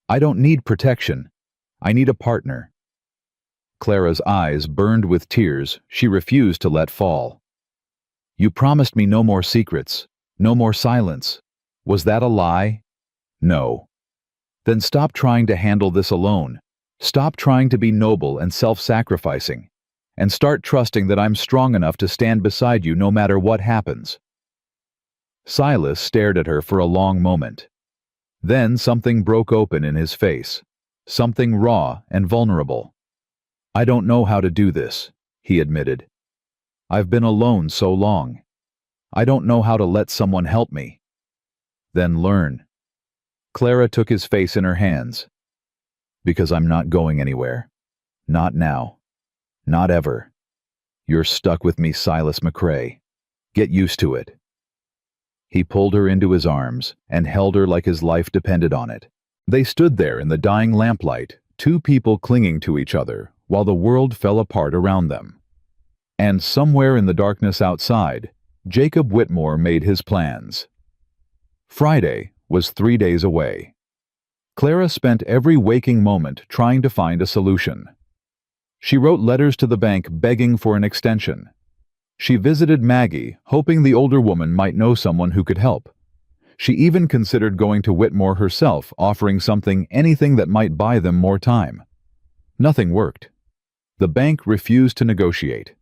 [SPEAKER 1] I don't need protection. I need a partner." Clara's eyes burned with tears she refused to let fall. "You promised me no more secrets, no more silence. Was that a lie?" "No." "Then stop trying to handle this alone. Stop trying to be noble and self-sacrificing, and start trusting that I'm strong enough to stand beside you no matter what happens." Silas stared at her for a long moment. Then something broke open in his face, something raw and vulnerable. "I don't know how to do this," he admitted. "I've been alone so long. I don't know how to let someone help me." "Then learn." Clara took his face in her hands. "Because I'm not going anywhere. Not now. Not ever. You're stuck with me, Silas McCrae. Get used to it." He pulled her into his arms and held her like his life depended on it. They stood there in the dying lamplight, two people clinging to each other, while the world fell apart around them. And somewhere in the darkness outside, Jacob Whitmore made his plans. Friday was 3 days away. Clara spent every waking moment trying to find a solution. She wrote letters to the bank begging for an extension. She visited Maggie, hoping the older woman might know someone who could help. She even considered going to Whitmore herself, offering anything that might buy them more time. Nothing worked. The bank refused to negotiate.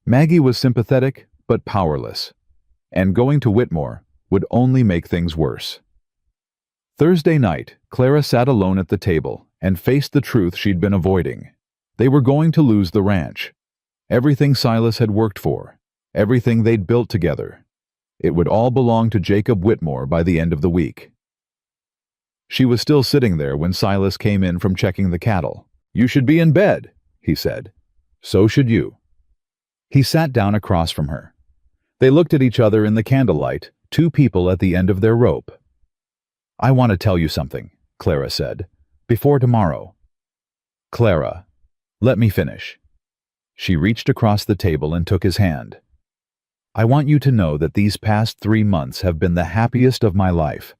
[SPEAKER 1] Maggie was sympathetic but powerless, and going to Whitmore would only make things worse. Thursday night, Clara sat alone at the table and faced the truth she'd been avoiding. They were going to lose the ranch. Everything Silas had worked for, everything they'd built together. It would all belong to Jacob Whitmore by the end of the week. She was still sitting there when Silas came in from checking the cattle. "You should be in bed," he said. "So should you." He sat down across from her. They looked at each other in the candlelight, two people at the end of their rope. "I want to tell you something," Clara said. "Before tomorrow." "Clara, let me finish." She reached across the table and took his hand. "I want you to know that these past 3 months have been the happiest of my life.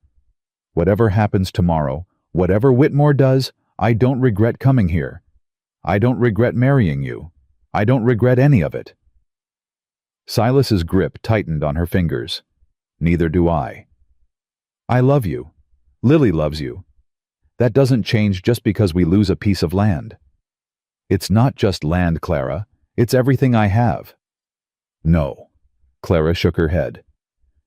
[SPEAKER 1] Whatever happens tomorrow, whatever Whitmore does, I don't regret coming here. I don't regret marrying you. I don't regret any of it." Silas's grip tightened on her fingers. "Neither do I." "I love you. Lily loves you. That doesn't change just because we lose a piece of land." "It's not just land, Clara. It's everything I have." "No." Clara shook her head.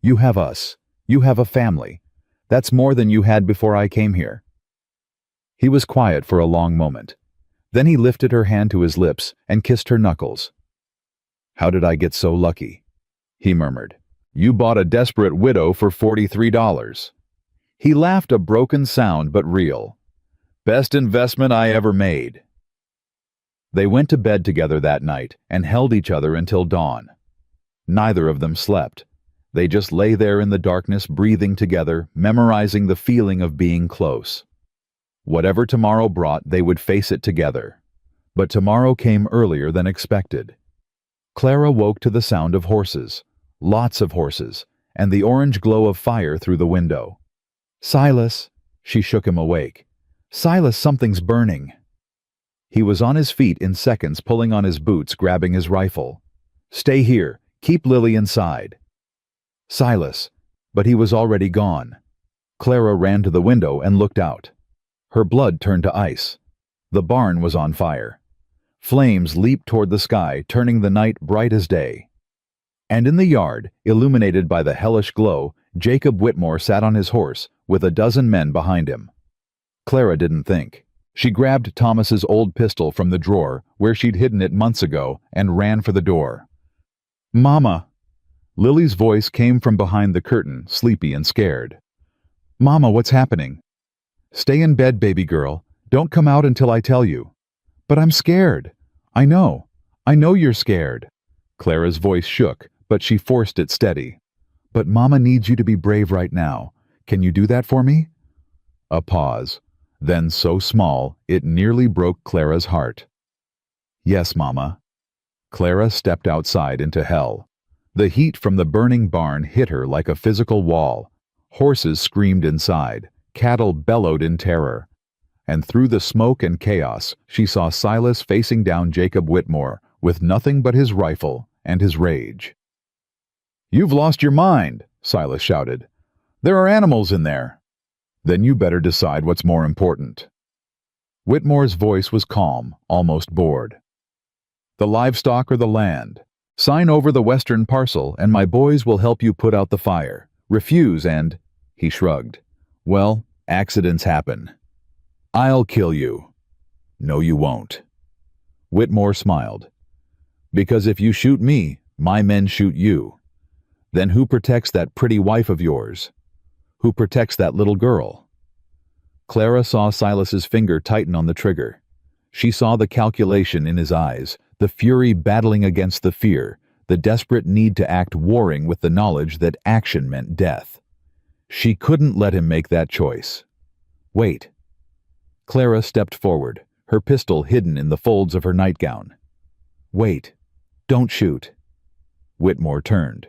[SPEAKER 1] "You have us. You have a family. That's more than you had before I came here." He was quiet for a long moment. Then he lifted her hand to his lips and kissed her knuckles. "How did I get so lucky?" he murmured. "You bought a desperate widow for $43. He laughed, a broken sound but real. "Best investment I ever made." They went to bed together that night and held each other until dawn. Neither of them slept. They just lay there in the darkness, breathing together, memorizing the feeling of being close. Whatever tomorrow brought, they would face it together. But tomorrow came earlier than expected. Clara woke to the sound of horses, lots of horses, and the orange glow of fire through the window. "Silas," she shook him awake. "Silas, something's burning." He was on his feet in seconds, pulling on his boots, grabbing his rifle. Stay here. Keep Lily inside. Silas. But he was already gone. Clara ran to the window and looked out. Her blood turned to ice. The barn was on fire. Flames leaped toward the sky, turning the night bright as day. And in the yard, illuminated by the hellish glow, Jacob Whitmore sat on his horse, with a dozen men behind him. Clara didn't think. She grabbed Thomas's old pistol from the drawer, where she'd hidden it months ago, and ran for the door. "Mama!" Lily's voice came from behind the curtain, sleepy and scared. "Mama, what's happening?" "Stay in bed, baby girl. Don't come out until I tell you." "But I'm scared." I know you're scared." Clara's voice shook, but she forced it steady. "But Mama needs you to be brave right now. Can you do that for me?" A pause, then so small it nearly broke Clara's heart. "Yes, Mama." Clara stepped outside into hell. The heat from the burning barn hit her like a physical wall. Horses screamed inside, cattle bellowed in terror. And through the smoke and chaos, she saw Silas facing down Jacob Whitmore, with nothing but his rifle and his rage. "You've lost your mind," Silas shouted. "There are animals in there." "Then you better decide what's more important." Whitmore's voice was calm, almost bored. "The livestock or the land? Sign over the western parcel and my boys will help you put out the fire. Refuse and—" He shrugged. "Well, accidents happen. I'll kill you." "No, you won't." Whitmore smiled. "Because if you shoot me, my men shoot you. Then who protects that pretty wife of yours? Who protects that little girl?" Clara saw Silas's finger tighten on the trigger. She saw the calculation in his eyes, the fury battling against the fear, the desperate need to act warring with the knowledge that action meant death. She couldn't let him make that choice. "Wait." Clara stepped forward, her pistol hidden in the folds of her nightgown. "Wait. Don't shoot." Whitmore turned.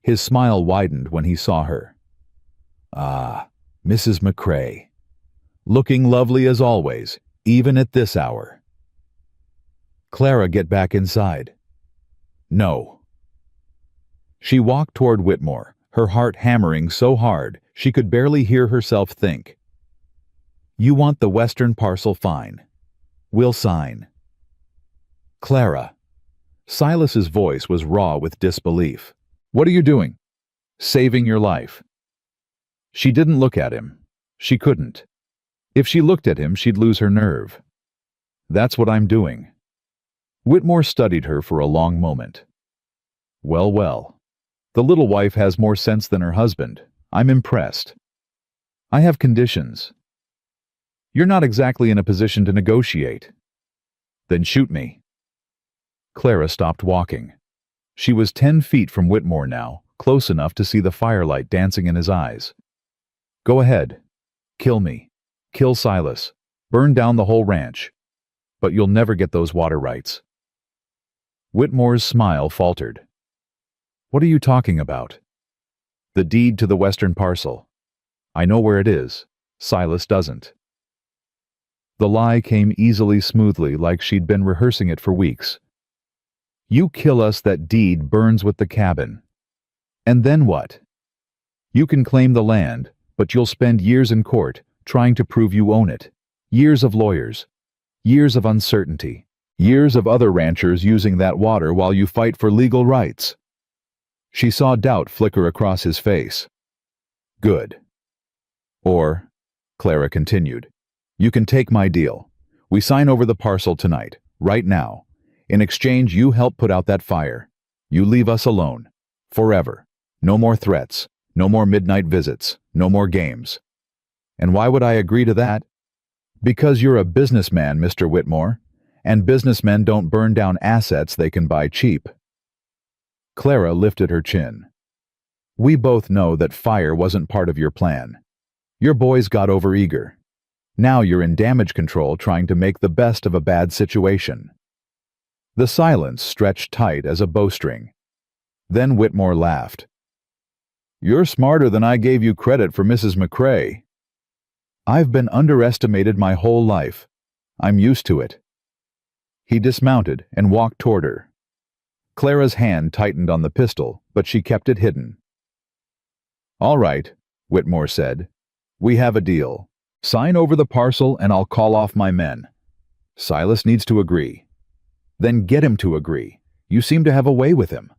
[SPEAKER 1] His smile widened when he saw her. "Ah, Mrs. McCrae. Looking lovely as always, even at this hour." "Clara, get back inside." "No." She walked toward Whitmore, her heart hammering so hard she could barely hear herself think. "You want the western parcel, fine. We'll sign." "Clara." Silas's voice was raw with disbelief. "What are you doing?" "Saving your life." She didn't look at him. She couldn't. If she looked at him, she'd lose her nerve. "That's what I'm doing." Whitmore studied her for a long moment. "Well, well. The little wife has more sense than her husband. I'm impressed. I have conditions. You're not exactly in a position to negotiate." "Then shoot me." Clara stopped walking. She was 10 feet from Whitmore now, close enough to see the firelight dancing in his eyes. "Go ahead. Kill me. Kill Silas. Burn down the whole ranch. But you'll never get those water rights." Whitmore's smile faltered. "What are you talking about?" "The deed to the western parcel. I know where it is. Silas doesn't." The lie came easily, smoothly, like she'd been rehearsing it for weeks. "You kill us, that deed burns with the cabin. And then what? You can claim the land, but you'll spend years in court, trying to prove you own it. Years of lawyers. Years of uncertainty. Years of other ranchers using that water while you fight for legal rights." She saw doubt flicker across his face. "Good. Or," Clara continued, "you can take my deal. We sign over the parcel tonight, right now. In exchange, you help put out that fire. You leave us alone. Forever. No more threats. No more midnight visits. No more games." "And why would I agree to that?" "Because you're a businessman, Mr. Whitmore, and businessmen don't burn down assets they can buy cheap." Clara lifted her chin. "We both know that fire wasn't part of your plan. Your boys got overeager. Now you're in damage control trying to make the best of a bad situation." The silence stretched tight as a bowstring. Then Whitmore laughed. "You're smarter than I gave you credit for, Mrs. McCrae." "I've been underestimated my whole life. I'm used to it." He dismounted and walked toward her. Clara's hand tightened on the pistol, but she kept it hidden. "All right," Whitmore said. "We have a deal. Sign over the parcel and I'll call off my men. Silas needs to agree. Then get him to agree. You seem to have a way with him."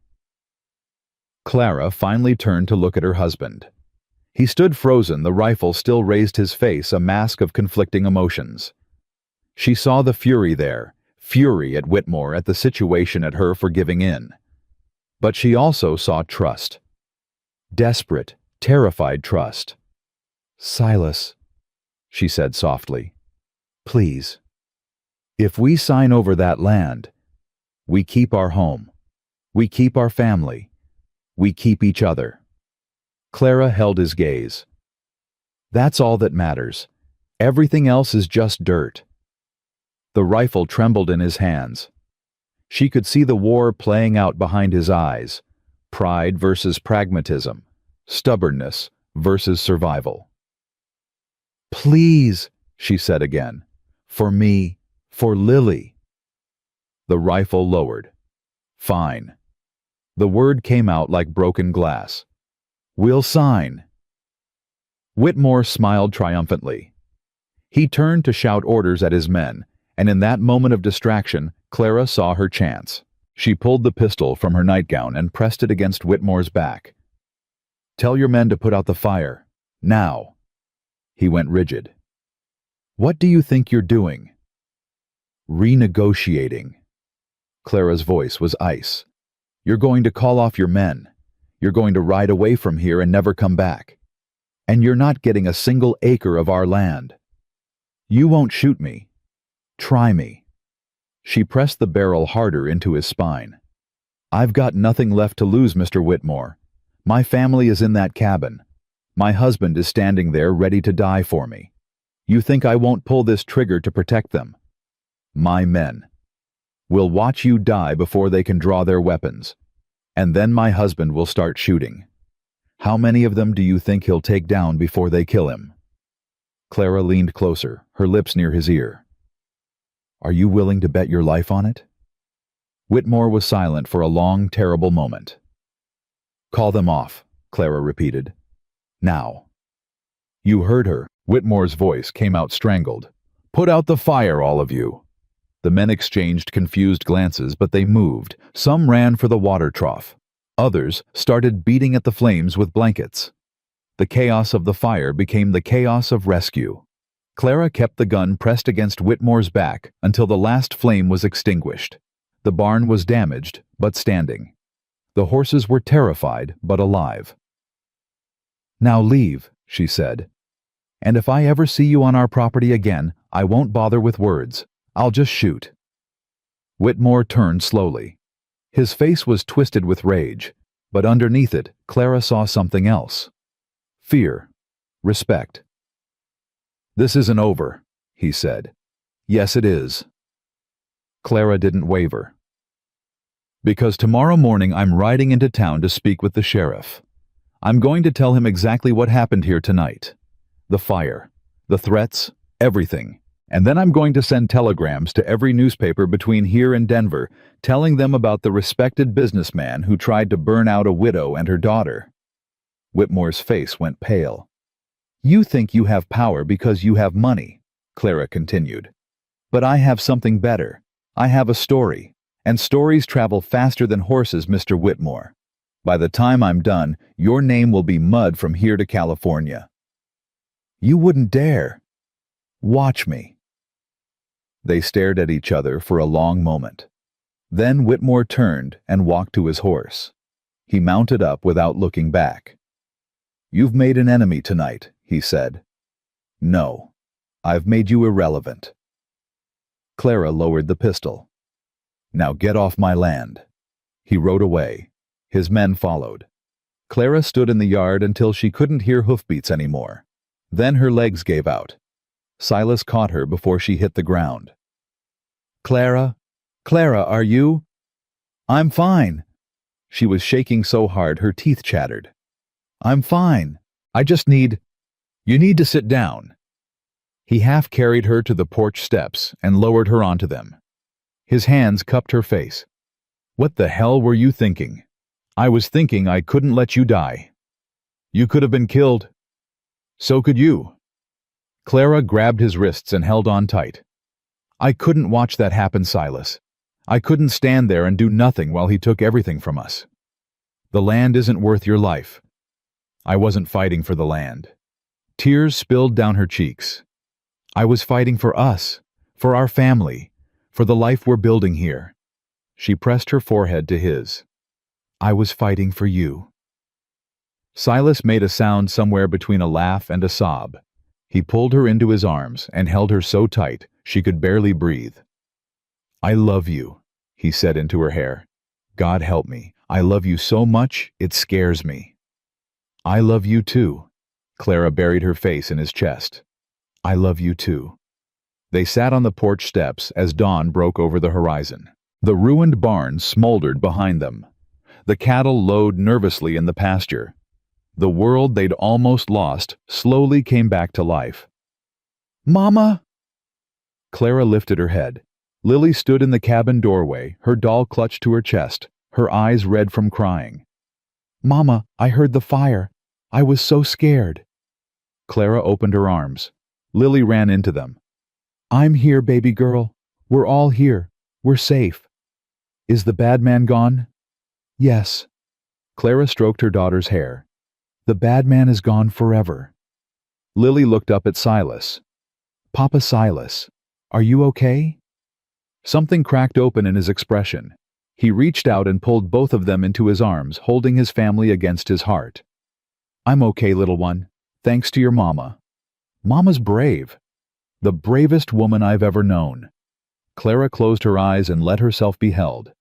[SPEAKER 1] Clara finally turned to look at her husband. He stood frozen, the rifle still raised his face, a mask of conflicting emotions. She saw the fury there, fury at Whitmore at the situation, at her for giving in. But she also saw trust. Desperate, terrified trust. "Silas," she said softly, "please. If we sign over that land, we keep our home. We keep our family. We keep each other." Clara held his gaze. "That's all that matters. Everything else is just dirt." The rifle trembled in his hands. She could see the war playing out behind his eyes. Pride versus pragmatism. Stubbornness versus survival. "Please," she said again. "For me. For Lily." The rifle lowered. "Fine." The word came out like broken glass. "We'll sign." Whitmore smiled triumphantly. He turned to shout orders at his men, and in that moment of distraction, Clara saw her chance. She pulled the pistol from her nightgown and pressed it against Whitmore's back. "Tell your men to put out the fire. Now." He went rigid. "What do you think you're doing?" "Renegotiating." Clara's voice was ice. "You're going to call off your men. You're going to ride away from here and never come back. And you're not getting a single acre of our land. You won't shoot me. Try me." She pressed the barrel harder into his spine. "I've got nothing left to lose, Mr. Whitmore. My family is in that cabin. My husband is standing there ready to die for me. You think I won't pull this trigger to protect them? My men will watch you die before they can draw their weapons. And then my husband will start shooting. How many of them do you think he'll take down before they kill him?" Clara leaned closer, her lips near his ear. "Are you willing to bet your life on it?" Whitmore was silent for a long, terrible moment. "Call them off," Clara repeated. "Now." "You heard her." Whitmore's voice came out strangled. "Put out the fire, all of you." The men exchanged confused glances, but they moved. Some ran for the water trough. Others started beating at the flames with blankets. The chaos of the fire became the chaos of rescue. Clara kept the gun pressed against Whitmore's back until the last flame was extinguished. The barn was damaged, but standing. The horses were terrified, but alive. "Now leave," she said. "And if I ever see you on our property again, I won't bother with words. I'll just shoot." Whitmore turned slowly. His face was twisted with rage, but underneath it, Clara saw something else. Fear. Respect. "This isn't over," he said. "Yes, it is." Clara didn't waver. "Because tomorrow morning I'm riding into town to speak with the sheriff. I'm going to tell him exactly what happened here tonight. The fire, the threats, everything. And then I'm going to send telegrams to every newspaper between here and Denver, telling them about the respected businessman who tried to burn out a widow and her daughter." Whitmore's face went pale. "You think you have power because you have money," Clara continued. "But I have something better. I have a story. And stories travel faster than horses, Mr. Whitmore. By the time I'm done, your name will be mud from here to California." "You wouldn't dare." "Watch me." They stared at each other for a long moment. Then Whitmore turned and walked to his horse. He mounted up without looking back. "You've made an enemy tonight," he said. "No, I've made you irrelevant." Clara lowered the pistol. "Now get off my land." He rode away. His men followed. Clara stood in the yard until she couldn't hear hoofbeats anymore. Then her legs gave out. Silas caught her before she hit the ground. "Clara? Clara, are you?" "I'm fine." She was shaking so hard her teeth chattered. "I'm fine. I just need—" "You need to sit down." He half carried her to the porch steps and lowered her onto them. His hands cupped her face. What the hell were you thinking? I was thinking I couldn't let you die. You could have been killed. So could you. Clara grabbed his wrists and held on tight. I couldn't watch that happen, Silas. I couldn't stand there and do nothing while he took everything from us. The land isn't worth your life. I wasn't fighting for the land. Tears spilled down her cheeks. I was fighting for us, for our family, for the life we're building here. She pressed her forehead to his. I was fighting for you. Silas made a sound somewhere between a laugh and a sob. He pulled her into his arms and held her so tight she could barely breathe. I love you, he said into her hair. God help me, I love you so much it scares me. I love you too. Clara buried her face in his chest. I love you too. They sat on the porch steps as dawn broke over the horizon. The ruined barn smoldered behind them. The cattle lowed nervously in the pasture. The world they'd almost lost slowly came back to life. Mama! Clara lifted her head. Lily stood in the cabin doorway, her doll clutched to her chest, her eyes red from crying. Mama, I heard the fire. I was so scared. Clara opened her arms. Lily ran into them. I'm here, baby girl. We're all here. We're safe. Is the bad man gone? Yes. Clara stroked her daughter's hair. The bad man is gone forever. Lily looked up at Silas. Papa Silas, are you okay? Something cracked open in his expression. He reached out and pulled both of them into his arms, holding his family against his heart. I'm okay, little one. Thanks to your mama. Mama's brave. The bravest woman I've ever known. Clara closed her eyes and let herself be held.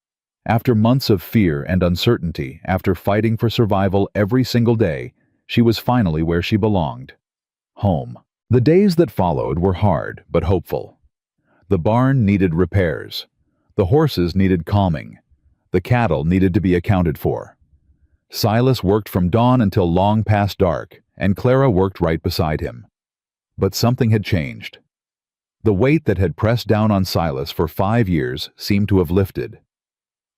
[SPEAKER 1] After months of fear and uncertainty, after fighting for survival every single day, she was finally where she belonged. Home. The days that followed were hard but hopeful. The barn needed repairs. The horses needed calming. The cattle needed to be accounted for. Silas worked from dawn until long past dark, and Clara worked right beside him. But something had changed. The weight that had pressed down on Silas for 5 years seemed to have lifted.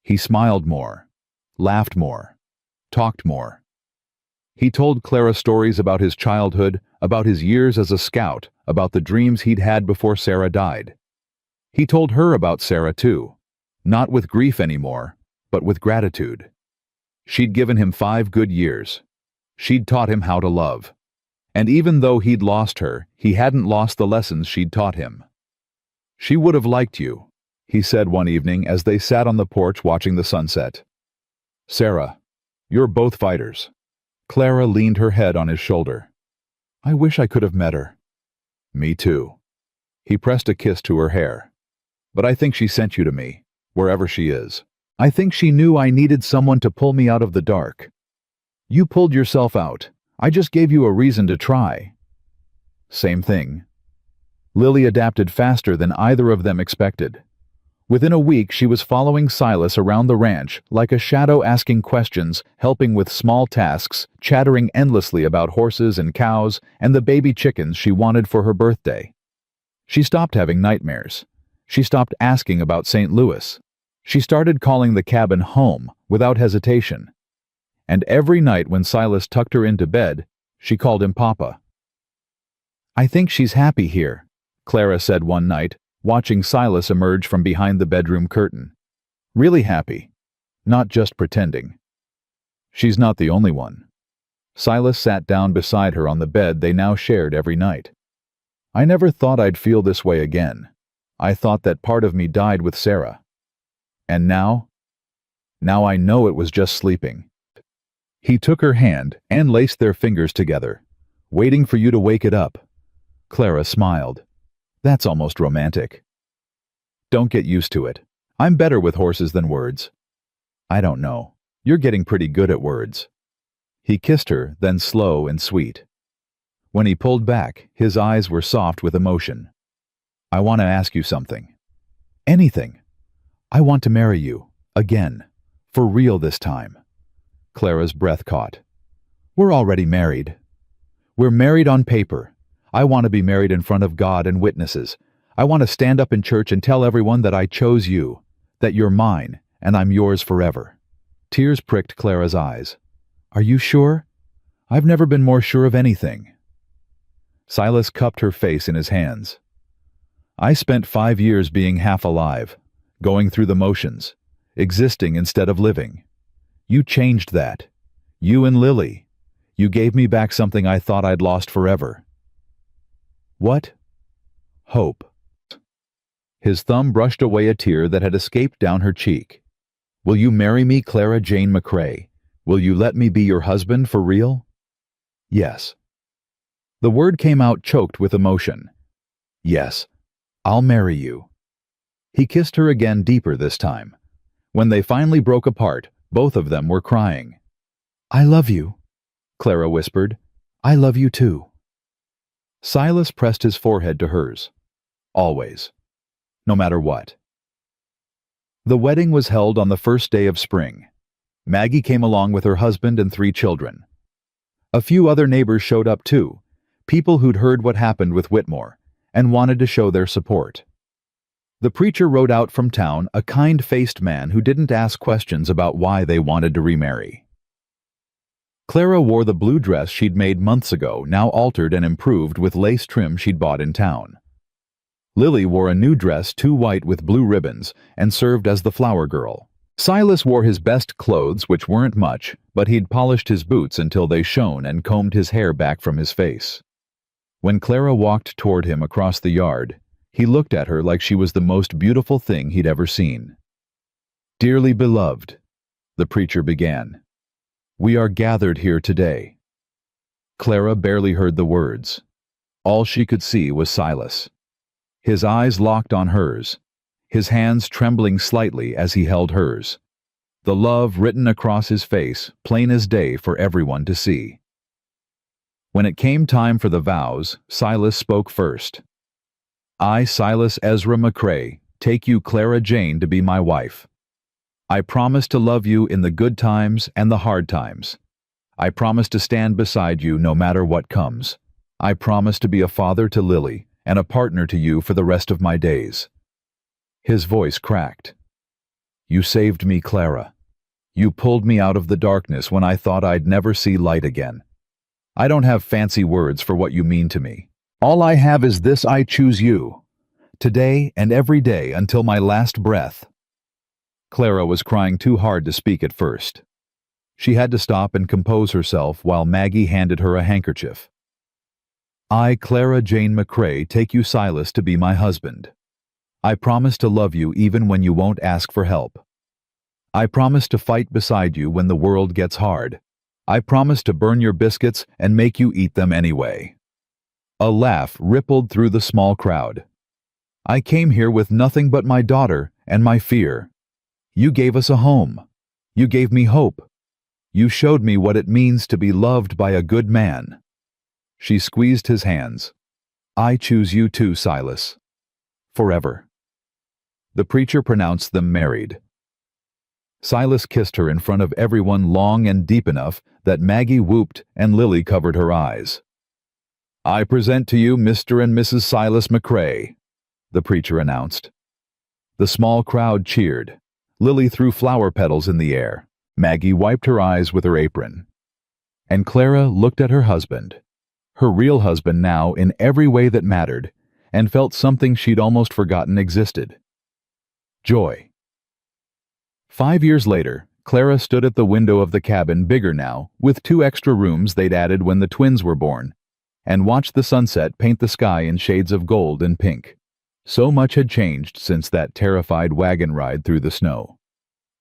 [SPEAKER 1] He smiled more, laughed more, talked more. He told Clara stories about his childhood, about his years as a scout, about the dreams he'd had before Sarah died. He told her about Sarah too, not with grief anymore, but with gratitude. She'd given him 5 good years. She'd taught him how to love. And even though he'd lost her, he hadn't lost the lessons she'd taught him. She would have liked you, he said one evening as they sat on the porch watching the sunset. Sarah, you're both fighters. Clara leaned her head on his shoulder. I wish I could have met her. Me too. He pressed a kiss to her hair. But I think she sent you to me, wherever she is. I think she knew I needed someone to pull me out of the dark. You pulled yourself out. I just gave you a reason to try. Same thing. Lily adapted faster than either of them expected. Within a week, she was following Silas around the ranch, like a shadow asking questions, helping with small tasks, chattering endlessly about horses and cows and the baby chickens she wanted for her birthday. She stopped having nightmares. She stopped asking about St. Louis. She started calling the cabin home without hesitation. And every night when Silas tucked her into bed, she called him Papa. I think she's happy here, Clara said one night, watching Silas emerge from behind the bedroom curtain. Really happy, not just pretending. She's not the only one. Silas sat down beside her on the bed they now shared every night. I never thought I'd feel this way again. I thought that part of me died with Sarah. And now I know it was just sleeping. He took her hand and laced their fingers together, waiting for you to wake it up. Clara smiled. That's almost romantic. Don't get used to it. I'm better with horses than words. I don't know. You're getting pretty good at words. He kissed her, then slow and sweet. When he pulled back, his eyes were soft with emotion. I want to ask you something. Anything. I want to marry you. Again. For real this time. Clara's breath caught. We're already married. We're married on paper. I want to be married in front of God and witnesses. I want to stand up in church and tell everyone that I chose you, that you're mine, and I'm yours forever." Tears pricked Clara's eyes. "Are you sure? I've never been more sure of anything." Silas cupped her face in his hands. "I spent 5 years being half alive, going through the motions, existing instead of living. You changed that. You and Lily. You gave me back something I thought I'd lost forever." "What?" "Hope." His thumb brushed away a tear that had escaped down her cheek. "Will you marry me, Clara Jane McCrae? Will you let me be your husband for real?" "Yes." The word came out choked with emotion. "Yes, I'll marry you." He kissed her again, deeper this time. When they finally broke apart, both of them were crying. "I love you," Clara whispered. "I love you too." Silas pressed his forehead to hers. Always. No matter what. The wedding was held on the first day of spring. Maggie came along with her husband and 3 children. A few other neighbors showed up too, people who'd heard what happened with Whitmore, and wanted to show their support. The preacher rode out from town, a kind-faced man who didn't ask questions about why they wanted to remarry. Clara wore the blue dress she'd made months ago, now altered and improved with lace trim she'd bought in town. Lily wore a new dress, too white with blue ribbons, and served as the flower girl. Silas wore his best clothes, which weren't much, but he'd polished his boots until they shone and combed his hair back from his face. When Clara walked toward him across the yard, he looked at her like she was the most beautiful thing he'd ever seen. "Dearly beloved," the preacher began, "we are gathered here today." Clara barely heard the words. All she could see was Silas. His eyes locked on hers, his hands trembling slightly as he held hers. The love written across his face, plain as day for everyone to see. When it came time for the vows, Silas spoke first. "I, Silas Ezra McCrae, take you, Clara Jane, to be my wife. I promise to love you in the good times and the hard times. I promise to stand beside you no matter what comes. I promise to be a father to Lily and a partner to you for the rest of my days." His voice cracked. "You saved me, Clara. You pulled me out of the darkness when I thought I'd never see light again. I don't have fancy words for what you mean to me. All I have is this: I choose you. Today and every day until my last breath." Clara was crying too hard to speak at first. She had to stop and compose herself while Maggie handed her a handkerchief. "I, Clara Jane McCrae, take you, Silas, to be my husband. I promise to love you even when you won't ask for help. I promise to fight beside you when the world gets hard. I promise to burn your biscuits and make you eat them anyway." A laugh rippled through the small crowd. "I came here with nothing but my daughter and my fear. You gave us a home. You gave me hope. You showed me what it means to be loved by a good man." She squeezed his hands. "I choose you too, Silas. Forever." The preacher pronounced them married. Silas kissed her in front of everyone long and deep enough that Maggie whooped and Lily covered her eyes. "I present to you Mr. and Mrs. Silas McCrae," the preacher announced. The small crowd cheered. Lily threw flower petals in the air. Maggie wiped her eyes with her apron. And Clara looked at her husband, her real husband now in every way that mattered, and felt something she'd almost forgotten existed. Joy. 5 years later, Clara stood at the window of the cabin, bigger now, with 2 extra rooms they'd added when the twins were born, and watched the sunset paint the sky in shades of gold and pink. So much had changed since that terrified wagon ride through the snow.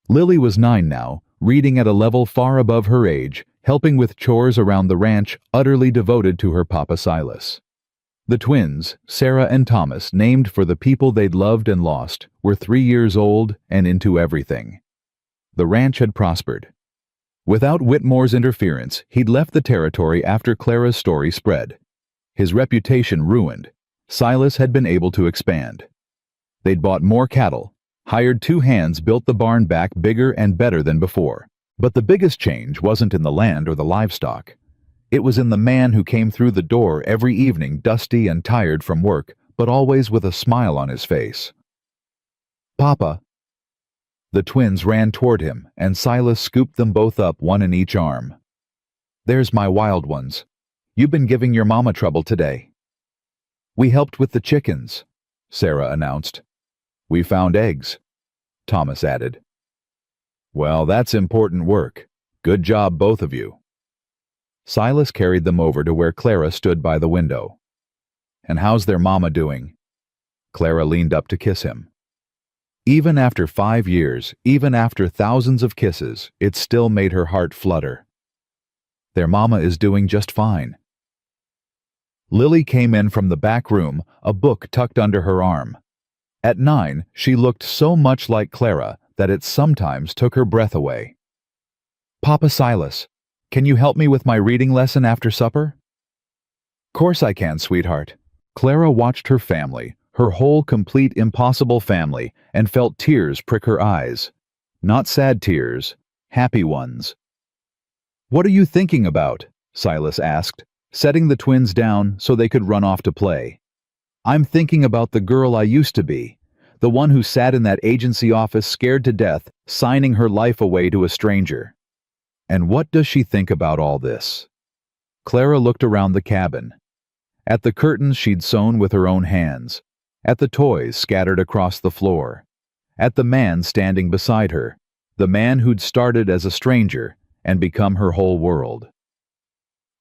[SPEAKER 1] Lily was 9 now, reading at a level far above her age, helping with chores around the ranch, utterly devoted to her Papa Silas. The twins, Sarah and Thomas, named for the people they'd loved and lost, were 3 years old and into everything. The ranch had prospered. Without Whitmore's interference, he'd left the territory after Clara's story spread. His reputation ruined, Silas had been able to expand. They'd bought more cattle, hired 2 hands, built the barn back bigger and better than before. But the biggest change wasn't in the land or the livestock. It was in the man who came through the door every evening, dusty and tired from work, but always with a smile on his face. "Papa." The twins ran toward him, and Silas scooped them both up, one in each arm. "There's my wild ones. You've been giving your mama trouble today." "We helped with the chickens," Sarah announced. "We found eggs," Thomas added. "Well, that's important work. Good job, both of you." Silas carried them over to where Clara stood by the window. "And how's their mama doing?" Clara leaned up to kiss him. Even after 5 years, even after thousands of kisses, it still made her heart flutter. "Their mama is doing just fine." Lily came in from the back room, a book tucked under her arm. At 9, she looked so much like Clara that it sometimes took her breath away. "Papa Silas, can you help me with my reading lesson after supper?" "Course I can, sweetheart." Clara watched her family, her whole complete impossible family, and felt tears prick her eyes. Not sad tears, happy ones. "What are you thinking about?" Silas asked, setting the twins down so they could run off to play. "I'm thinking about the girl I used to be, the one who sat in that agency office scared to death, signing her life away to a stranger. And what does she think about all this?" Clara looked around the cabin. At the curtains she'd sewn with her own hands, at the toys scattered across the floor, at the man standing beside her, the man who'd started as a stranger and become her whole world.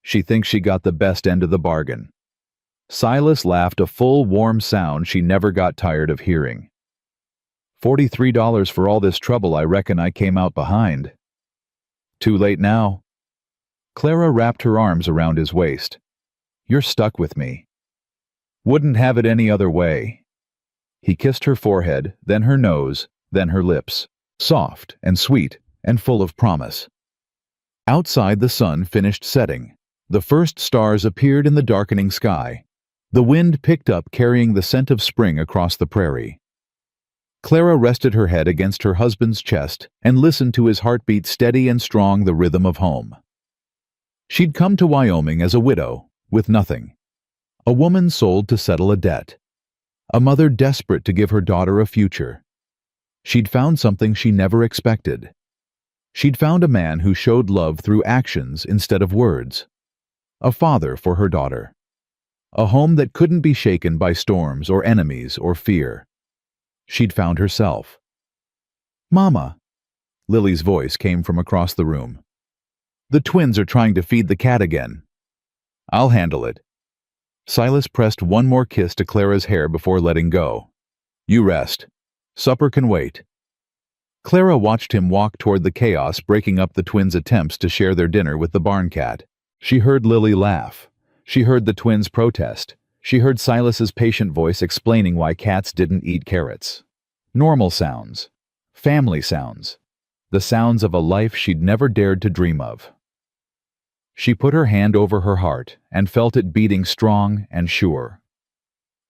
[SPEAKER 1] She thinks she got the best end of the bargain. Silas laughed, a full, warm sound she never got tired of hearing. $43 for all this trouble. I reckon I came out behind." "Too late now." Clara wrapped her arms around his waist. "You're stuck with me." "Wouldn't have it any other way." He kissed her forehead, then her nose, then her lips, soft and sweet and full of promise. Outside, the sun finished setting. The first stars appeared in the darkening sky. The wind picked up, carrying the scent of spring across the prairie. Clara rested her head against her husband's chest and listened to his heartbeat, steady and strong, the rhythm of home. She'd come to Wyoming as a widow, with nothing. A woman sold to settle a debt. A mother desperate to give her daughter a future. She'd found something she never expected. She'd found a man who showed love through actions instead of words. A father for her daughter. A home that couldn't be shaken by storms or enemies or fear. She'd found herself. "Mama," Lily's voice came from across the room. "The twins are trying to feed the cat again." "I'll handle it." Silas pressed one more kiss to Clara's hair before letting go. "You rest. Supper can wait." Clara watched him walk toward the chaos, breaking up the twins' attempts to share their dinner with the barn cat. She heard Lily laugh. She heard the twins protest. She heard Silas's patient voice explaining why cats didn't eat carrots. Normal sounds. Family sounds. The sounds of a life she'd never dared to dream of. She put her hand over her heart and felt it beating strong and sure.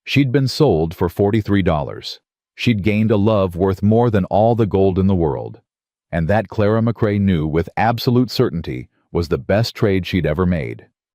[SPEAKER 1] She'd been sold for $43. She'd gained a love worth more than all the gold in the world. And that, Clara McRae knew with absolute certainty, was the best trade she'd ever made.